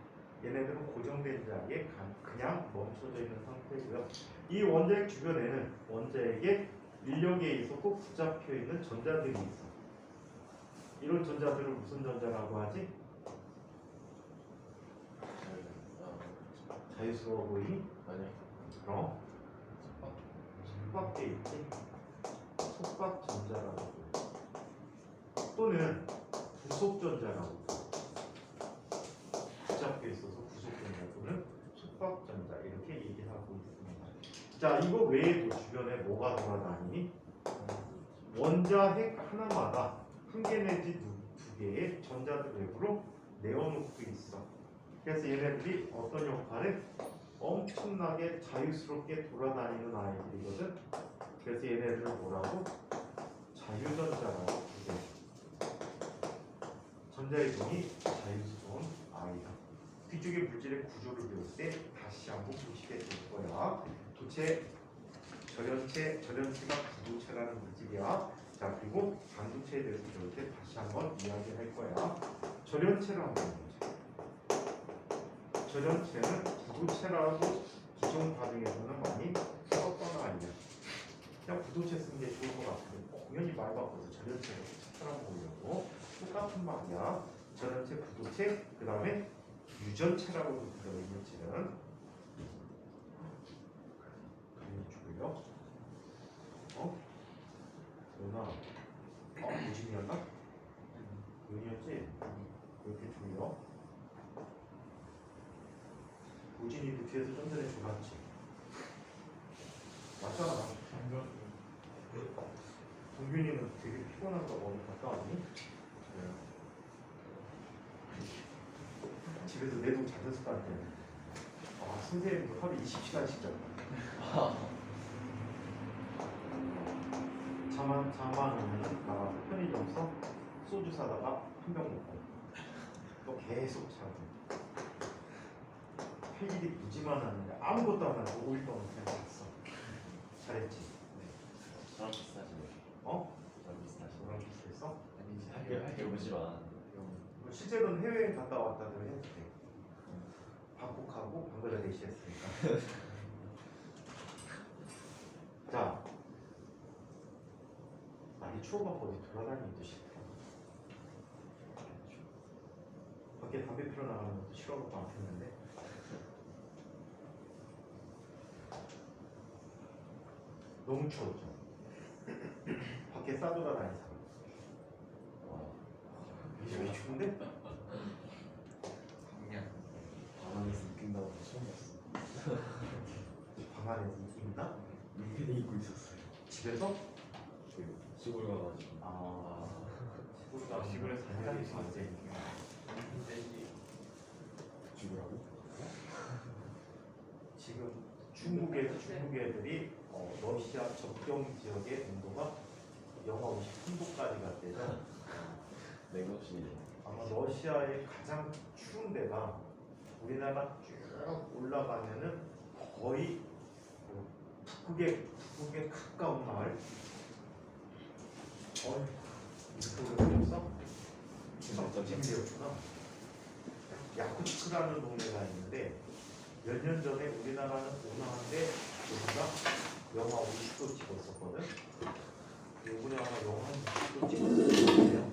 얘네들은 고정된 자리에 그냥 멈춰져 있는 상태고요. 이 원자핵 주변에는 원자핵의 인력에 의해서 꼭 붙잡혀 있는 전자들이 있어. 이런 전자들을 무슨 전자라고 하지? 자유스러워 보이니? 아니요. 그럼 속박돼 있지. 속박 전자라고 해요. 또는 구속 전자라고 해요. 붙잡혀 있어서 구속 전자 또는 속박 전자 이렇게 얘기하고 있습니다. 자, 이거 외에도 주변에 뭐가 돌아다니니? 원자핵 하나마다 한 개 내지 두 개의 전자들 외부로 내어놓고 있어. 그래서 얘네들이 어떤 역할을? 엄청나게 자유스럽게 돌아다니는 아이들이거든. 그래서 얘네들을 뭐라고? 자유전자라고 부르죠. 전자이동이 자유스러운 아이다. 뒤쪽에 물질의 구조를 배울 때 다시 한번 보시게 될 거야. 도체, 절연체가 부도체라는 물질이야. 자, 그리고 반도체에 대해서 배울 때 다시 한번 이야기할 거야. 절연체를 한번 보자. 절연체는 부도체라고 기존 과정에서는 많이 썼던 아이야. 그냥 부도체 쓰는 게 좋을 것 같은데 공연히 말 바꿔서 절연체를 찾아보려고 똑같은 말이야. 절연체, 부도체, 그 다음에 유전체라고 불러요. 물질은 그려주고요. 누나 동균이도 뒤에서 좀 전에 졸았지. 맞잖아. 동균이는 되게 피곤한다고 어디 갔다 왔니? 집에서 내동 잘 잤을 것 같아. 아, 선생님도 하루 20시간씩 잤다. 자만 오면 나가서 편의점서 소주 사다가 한 병 먹고 또 계속 자고 할 일이 무지만 하는데 아무것도 안 하고 5일 동안 그냥 잤어. 잘했지? 저랑 비슷하시네요. 어? 저랑 비슷하시네요. 너랑 비슷했어? 아니지, 할게 오지만. 뭐 실제로는 해외여행 갔다 왔다들 해도 돼. 방콕하고 방글라데시 했으니까. 자, 많이 추워갖고 어디 돌아다니기도 싫다. 밖에 담배 피러 나가는 것도 싫어갖고 안 폈는데. 너무 추웠죠. 밖에 싸돌아다니는 사람. 이게 추운데? 방안에서 느낀다고 처음 봤어. 방 안에서 입나? 눈에 입고 있었어요. 집에서? 그 시골 가가지고. 시골에서 사람이 있었지. 죽으라고? 지금 중국 애들이 러시아 접경 지역의 온도가 영하 53도까지 갔대죠. 냉동실이. 아마 러시아의 가장 추운 데가 우리나라 쭉 올라가면은 거의 북극에 가까운 마을. 이쪽으로 보였어? 지금이었구나. 야쿠츠크라는 동네가 있는데 몇 년 전에 우리나라는 온화한데 여기가 영하 50도 찍었었거든. 요번에 아마 영하 60도 찍었을 거예요.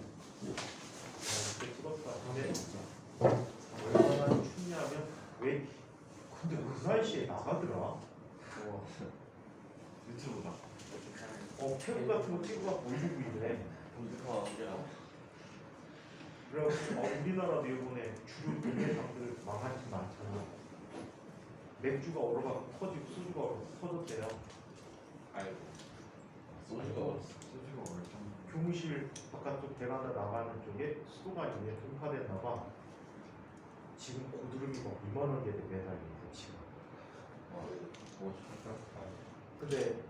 그렇게 찍었다. 근데 얼마나 춥냐면 왜? 근데 그 사이시에 나가더라. 유튜브다. 태국 같은 거 찍어갖고 올리고 있네. 그래서 우리나라도 이번에 주류 공예상들 망하지 않잖아. 맥주가 얼어가고 터지고 소주가 얼어서 터졌대요. 아이고. 소주가 얼었어. 교무실 바깥쪽 베란다 나가는 쪽에 수도가 이제 동파됐나봐. 지금 고드름이 막 2만 원 개대 매달려 있어 지금. 근데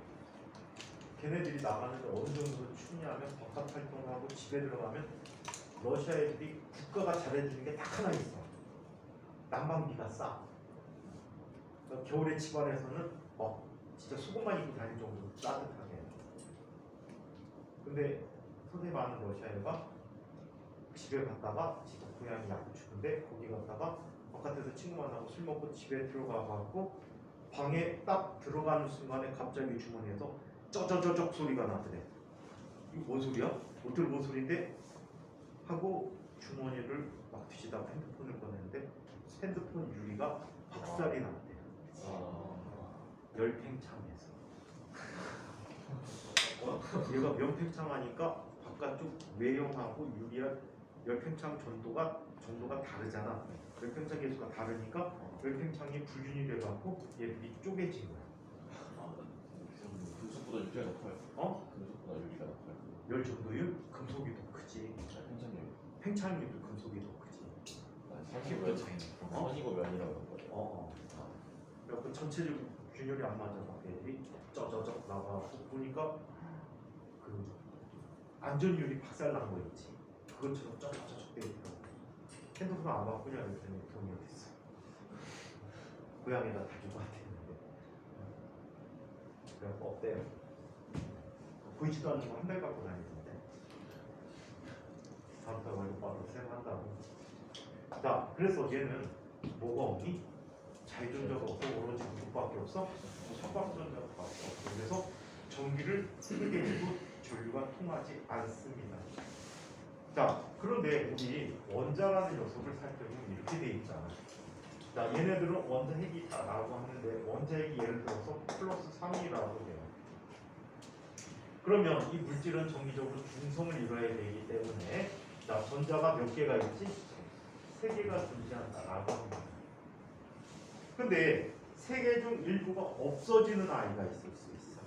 걔네들이 나가는데 어느 정도 춥냐면 바깥 활동하고 집에 들어가면 러시아 애들이 국가가 잘해주는 게 딱 하나 있어. 난방비가 싸. 그러니까 겨울에 집안에서는 진짜 속옷만 입고 다닐 정도로 따뜻하게. 근데 선생님 아는 러시아 애가 집에 갔다가 지금 고향이 야쿠츠크인데 거기 갔다가 바깥에서 친구 만나고 술 먹고 집에 들어가갖고 방에 딱 들어가는 순간에 갑자기 주머니에서 쩌쩌쩌쩍 소리가 나더래. 이거 뭔 소리야? 어떻게 뭔 소리인데? 하고 주머니를 막 뒤지다가 핸드폰을 꺼냈는데 핸드폰 유리가 박살이 났대. 열팽창해서. 얘가 명팽창하니까 바깥쪽 외형하고 유리와 열팽창 정도가 다르잖아. 열팽창 개수가 다르니까 열팽창이 불균이 돼갖고 얘들이 쪼개진 거야. 금속보다 유리가 높아요. 금속보다 유리가 높아요. 열 정도율? 금속이 더 크지. 팽창률도 금속이 더 크지. 선이고 면이라고 그런 거죠. 그래갖고 전체적으로 균열이 안 맞아서 애들이 쩌쩌쩌 나가고 보니까 그 안전율이 박살난 거 있지. 그것처럼 쩌쩌쩌 돼 있더라고. 핸드폰 안 바꾸냐 그랬더니 동의했어. 고향에다 다 주고 왔대는데. 그래갖고 어때요? 보이지도 않는 거 한 달 갖고 다니는데 다음 달 월급 받아서 생활한다고. 자, 그래서 얘는 뭐가 없니? 자유전자가 없고 오로지 무엇밖에 없어? 석방전자밖에 없어. 그래서 전기를 흐르게 해도 전류가 통하지 않습니다. 자, 그런데 우리 원자라는 녀석을 살펴보면 이렇게 돼 있잖아. 자, 얘네들은 원자핵이 있다라고 하는데 원자핵이 예를 들어서 플러스 3이라고 돼요. 그러면 이 물질은 정기적으로 중성을 이뤄야 되기 때문에 자, 전자가 몇 개가 있지? 3개가 존재한다라고 합니다. 근데 세 개 중 일부가 없어지는 아이가 있을 수 있어.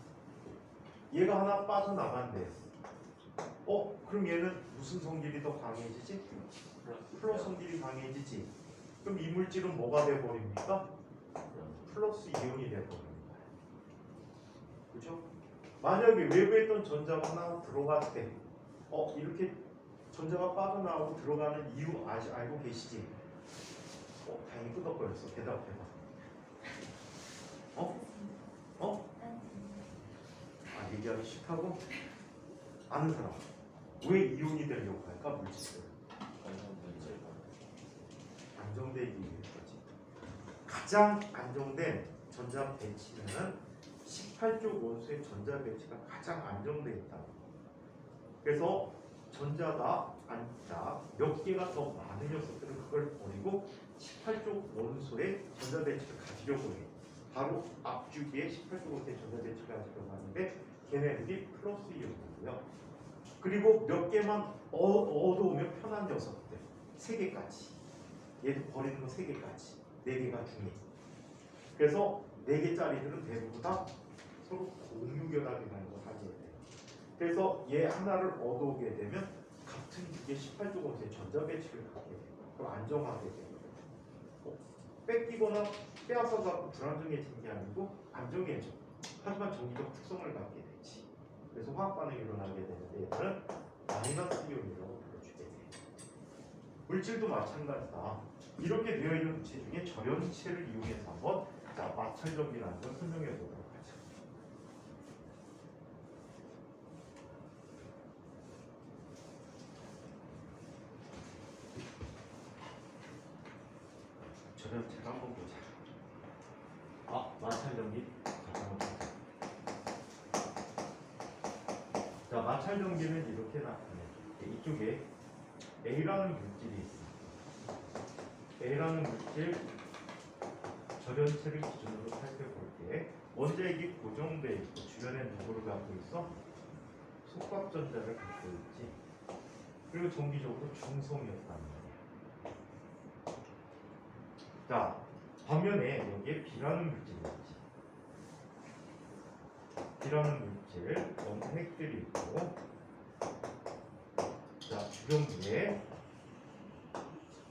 얘가 하나 빠져나간대. 그럼 얘는 무슨 성질이 더 강해지지? 플러스 성질이 강해지지. 그럼 이 물질은 뭐가 돼버립니까? 플러스 이온이 돼버립니다. 그죠? 만약에 외부에 있던 전자가 하나 들어갔대. 이렇게 전자가 빠져나오고 들어가는 이유 알고 계시지? 다행히 끄덕거렸어. 대답해봐. 얘기하기 싫다고? 아는 사람. 왜 이온이 되려고 할까? 물질들. 안정되기 위해서지. 가장 안정된 전자 배치는 18쪽 원소의 전자 배치가 가장 안정되어 있다. 그래서 전자가 몇 개가 더 많은 녀석들은 그걸 버리고 18쪽 원소의 전자 배치를 가지려고 해. 바로 앞주기에 18쪽 원소의 전자 배치를 가지려고 하는데 걔네들이 플러스 이온이고요. 그리고 몇 개만 얻어오면 편한 녀석들 3개까지. 얘도 버리는 거 3개까지. 4개가 중에. 그래서 4개짜리들은 대부분 다 서로 공유결합이라는 걸 하게 돼요. 그래서 얘 하나를 얻어오게 되면 같은 주기에 18쪽 원소의 전자 배치를 갖게 돼요. 그럼 안정하게 돼요. 뺏기거나 빼앗아 갖고 불안정해지는 게 아니고 안정해져. 하지만 정기적 특성을 갖게 되지. 그래서 화학 반응이 일어나게 되는데 얘는 마이너스 이온이라고 불러주게 돼. 물질도 마찬가지다. 이렇게 되어 있는 물질 중에 절연체를 이용해서 한번 마찰력이라는 걸 설명해 보도록 하죠. 절연체를 한번 보자. 마찰력이 자, 마찰전기는 이렇게 나타내. 이쪽에 A라는 물질이 있어. A라는 물질 절연체를 기준으로 살펴볼게. 원자핵이 고정돼 있고 주변에 누구를 갖고 있어? 속박전자를 갖고 있지. 그리고 정기적으로 중성이었단 말이야. 자, 반면에 여기에 B라는 물질이 있지. B라는 물질 원핵들이 있고, 자 주변부에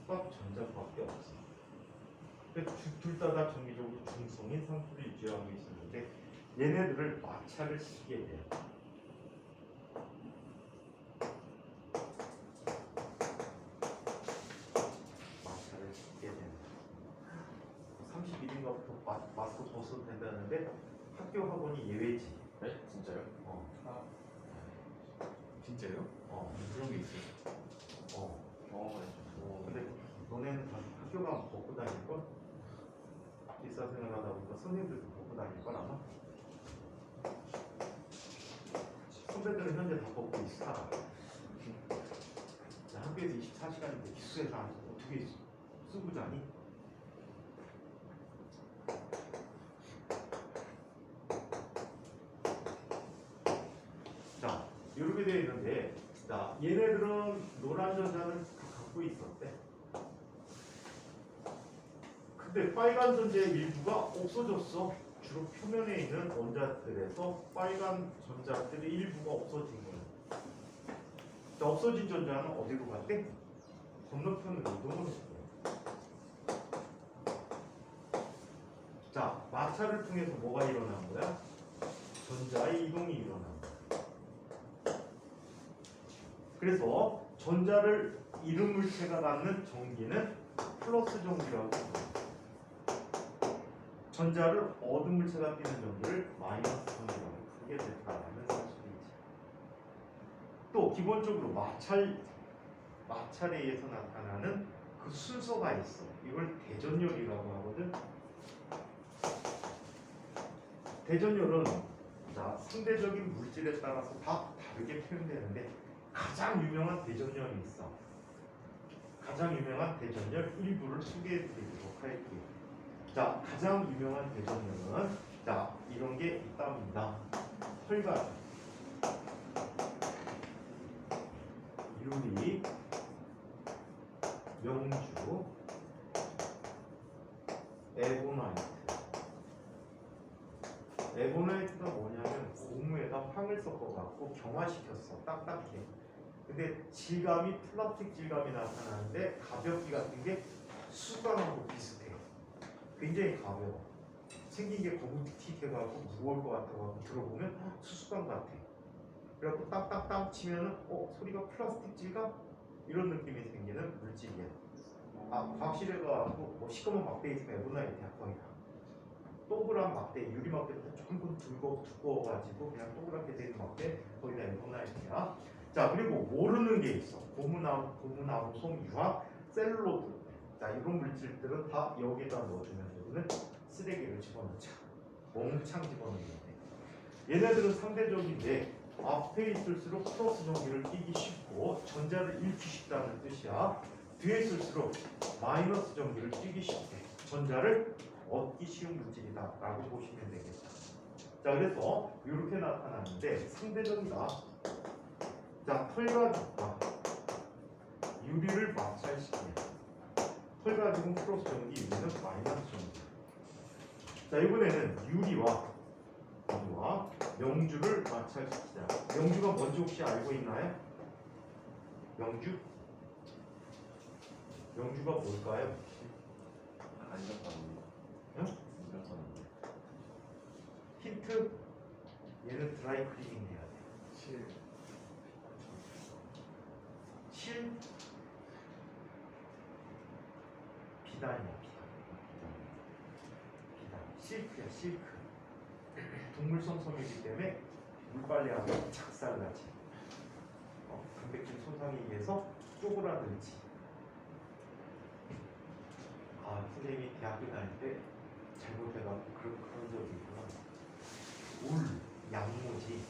속박전자밖에 없어. 둘 다 정기적으로 중성인 상태를 유지하고 있었는데 얘네들을 마찰을 시키게 돼요. 마찰을 시키게 됩니다. 31일부터 마스크 벗어도 된다는데 학교 학원이 예외지. 네? 진짜요? 진짜요? 그런 게 있어요? 근데 너네는 다 학교 가면 벗고 다닐걸? 기사생활 하다 보니까 선생님들도 벗고 다닐걸 아마? 선배들은 현재 다 벗고 있어. 학교에서 24시간인데 기숙사에서 어떻게 쓰고 자니? 자, 이렇게 되어 있는데, 자, 얘네들은 노란 전자는 다 갖고 있었대. 근데 빨간 전자의 일부가 없어졌어. 주로 표면에 있는 원자들에서 빨간 전자들의 일부가 없어진 거야. 자, 없어진 전자는 어디로 갔대? 건너편으로 이동을 했어요. 자, 마찰을 통해서 뭐가 일어난 거야? 전자의 이동이 일어난 거야. 그래서 전자를 이른 물체가 갖는 전기는 플러스 전기라고 합니다. 전자를 얻은 물체가 띄는 전기를 마이너스 전기라고 부르게 됐다는 사실이지. 또 기본적으로 마찰에 의해서 나타나는 그 순서가 있어. 이걸 대전열이라고 하거든. 대전열은 상대적인 물질에 따라서 다 다르게 표현되는데 가장 유명한 대전열이 있어. 가장 유명한 대전열 일부를 소개해 드리도록 할게요. 자, 가장 유명한 대전열은 이런 게 있답니다. 혈관, 유리, 영주, 에보나이트. 에보나이트가 뭐냐면 고무에다 황을 섞어갖고 경화시켰어. 딱딱해. 근데 질감이 플라스틱 질감이 나타나는데 가볍기 같은 게 수강하고 비슷해. 굉장히 가벼워. 생긴 게 거북틱해갖고 무거울 것 같아갖고 들어보면 수수감 같아. 그래갖고 딱딱딱 치면은 소리가 플라스틱 질감? 이런 느낌이 생기는 물질이야. 과학실에가갖고 뭐 시커먼 막대 있으면 에보나이트야 거의 다. 동그란 막대, 유리 막대보다 조금 두꺼워가지고 그냥 동그랗게 된 막대 거의 다 에보나이트야. 자, 그리고 모르는 게 있어. 고무나무 솜, 유화, 셀룰로드. 자, 이런 물질들은 다 여기다 넣어주면 되거든. 쓰레기를 집어넣자. 멍창 집어넣으면 돼. 얘네들은 상대적인데 앞에 있을수록 플러스 전기를 띄기 쉽고 전자를 잃기 쉽다는 뜻이야. 뒤에 있을수록 마이너스 전기를 띄기 쉽대. 전자를 얻기 쉬운 물질이다 라고 보시면 되겠다. 자, 그래서 이렇게 나타나는데 상대적이다. 자, 털가죽과 유리를 마찰시키면 털가죽은 플러스 전기, 유리는 마이너스 전기. 자, 이번에는 유리와 명주를 마찰시키자. 명주가 뭔지 혹시 알고 있나요? 명주? 명주가 뭘까요? 안전합니다. 응? 안전합니다. 힌트? 얘는 드라이 클리닝 해야 돼. 실. 실? 비단이야, 비단. 실크야, 실크. 동물성 섬유이기 때문에 물빨래하면 작살나지. 단백질 손상에 의해서 쪼그라들지. 선생님이 대학교 다닐 때 잘못해갖고 그런 적이 있구나. 울, 양모지.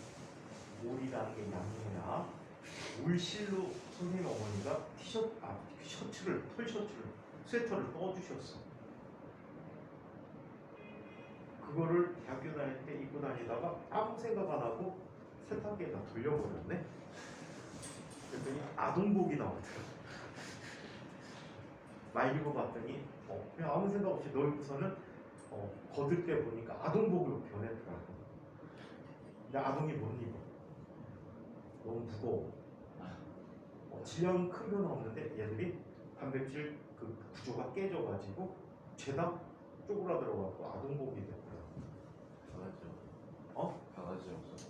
울이라는 게 양모야. 울실로 선생님 어머니가 셔츠를, 털 셔츠를, 스웨터를 떠주셨어. 그거를 대학교 다닐 때 입고 다니다가 아무 생각 안 하고 세탁기에다 돌려버렸네. 그랬더니 아동복이 나오더라고. 말리고 봤더니 그냥 아무 생각 없이 넣고서는 거들 때 보니까 아동복으로 변했더라고. 근데 아동이 못 입어. 너무 무거워. 질량 큰 변화 없는데 얘들이 단백질 그 구조가 깨져가지고 죄다 쪼그라들어가지고 아동복이 됐더라고. 강아지요. 강아지 없어.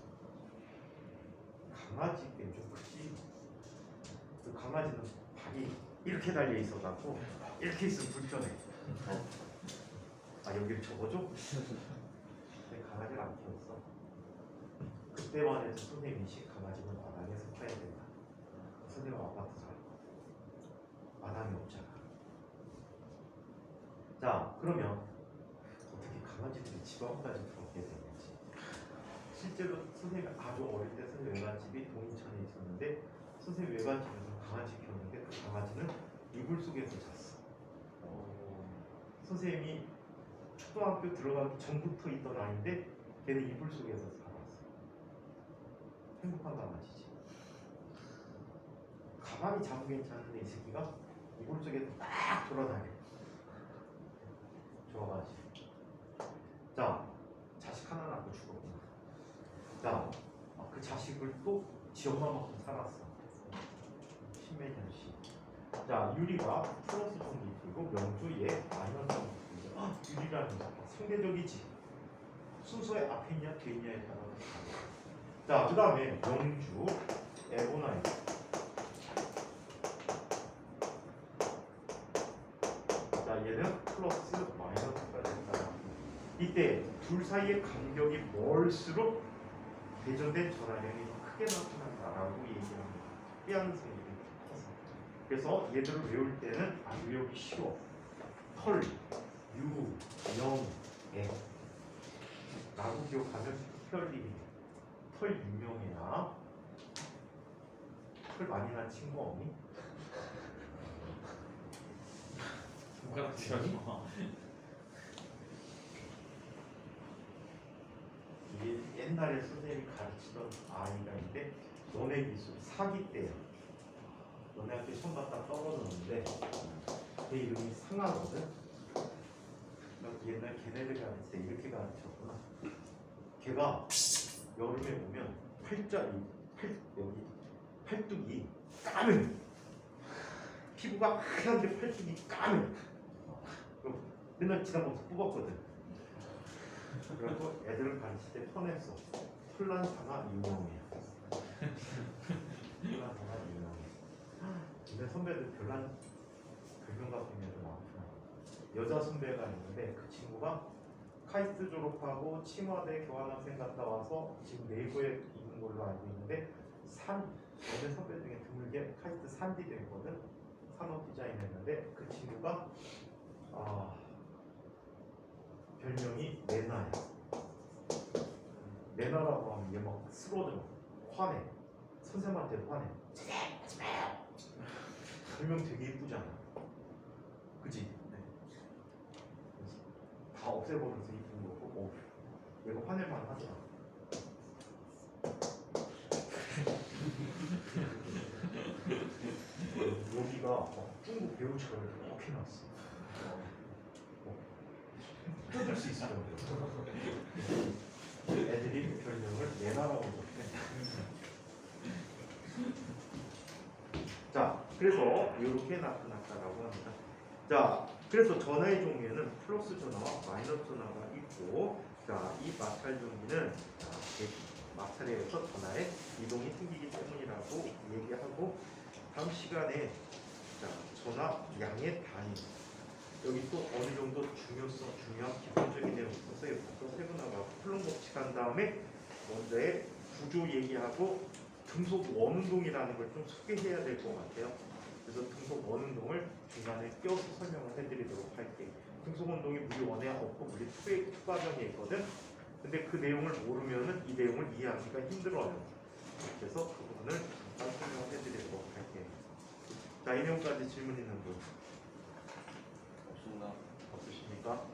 강아지 게 좀 크지. 그 강아지는 발이 이렇게 달려 있어갖고 이렇게 있으면 불편해. 여기를 접어줘? 근데 강아지를 안 키웠어. 그때만 해도 선생님이 강아지는 마당에서 커야 된다. 선생님 아파트 살고 마당이 없잖아. 자, 그러면 어떻게 강아지들이 집 앞까지 들어오게 되는지. 실제로 선생님이 아주 어릴 때 선생님 외갓집이 동인천에 있었는데 선생님 외갓집에서 강아지 키웠는데 그 강아지는 이불 속에서 잤어. 선생님이 초등학교 들어가기 전부터 있던 아이인데 걔는 이불 속에서 살았어. 행복한 강아지지. 가만히 자고 괜찮은데 이 새끼가 이불 속에서 막 돌아다녀. 좋아가지고. 자, 자식 하나 낳고 죽었구나. 자, 그 자식을 또 지 엄마만큼 살았어. 십몇 년씩. 자, 유리가 플러스 전기 풀고 명주에 마이너스 전기 풀고. 유리라는 거 상대적이지. 순서의 앞에 있냐 뒤에 있냐에 따라서 다르다. 자, 그 다음에 명주, 에보나이트. 자, 얘는 플러스 마이너스가 된다. 이때 둘 사이의 간격이 멀수록 배전된 전하량이 크게 나타난다라고 얘기를 합니다. 해양생이 커서. 그래서 얘들을 외울 때는 외우기 쉬워. 털, 유, 영, 애 라고 기억하면 특별히 털 유명해야. 털 많이 난 친구 없니? 손가락 쥐어줘. 이게 옛날에 선생님이 가르치던 아이가 있는데 너네 기술 사기 때야. 너네한테 손 갖다 떨어졌는데 걔 이름이 상하거든. 옛날 걔네들 가르칠 때 이렇게 가르쳤구나. 걔가 여름에 오면 여기 팔뚝이 까매. 피부가 하얀데 팔뚝이 까매. 그럼 맨날 지나가면서 뽑았거든. 그래서 애들을 가르칠 때 턴했어. 플란타가 유명해. 플란타가 유명해. 근데 선배들 별난 별명 같은 애들 많구나. 여자 선배가 있는데 그 친구가 카이스트 졸업하고清华대 교환학생 갔다 와서 지금 네이버에 있는 걸로 알고 있는데 어느 선배 중에 드물게 카이스트 산디 됐거든. 산업 디자인 했는데 그 친구가 별명이 레나야. 레나라고 하면 얘 막 쓰러져. 화내. 선생님한테도 화내. 별명 되게 이쁘잖아. 그치? 네. 다 없애버려서 이쁜 거고 얘가 화낼만 하잖아. 여기가 중국 배우처럼 이렇게 해놨어. 뜯을 수 있을 정도로. 애들이 별명을 레나라고 적대. 자, 그래서 이렇게 나타났다라고 합니다. 자, 그래서 전하의 종류에는 플러스 전하와 마이너스 전하가 있고, 자, 이 마찰 종류는 마찰에 의해서 전하의 이동이 생기기 때문이라고 얘기하고, 다음 시간에 자, 전하 양의 단위. 여기 또 어느 정도 중요한 기본적인 내용이 있어서 여기부터 세분화가 플럼 법칙 한 다음에 먼저의 구조 얘기하고 등속 원운동이라는 걸 좀 소개해야 될 것 같아요. 그래서 등속 원운동을 중간에 껴서 설명을 해드리도록 할게요. 등속 운동이 물리 1에 없고 물리 2의 추가점이 있거든. 근데 그 내용을 모르면은 이 내용을 이해하기가 힘들어요. 그래서 그 부분을 잠깐 설명을 해드리도록 할게요. 자, 이 내용까지 질문 있는 분 없습니다. 없으십니까?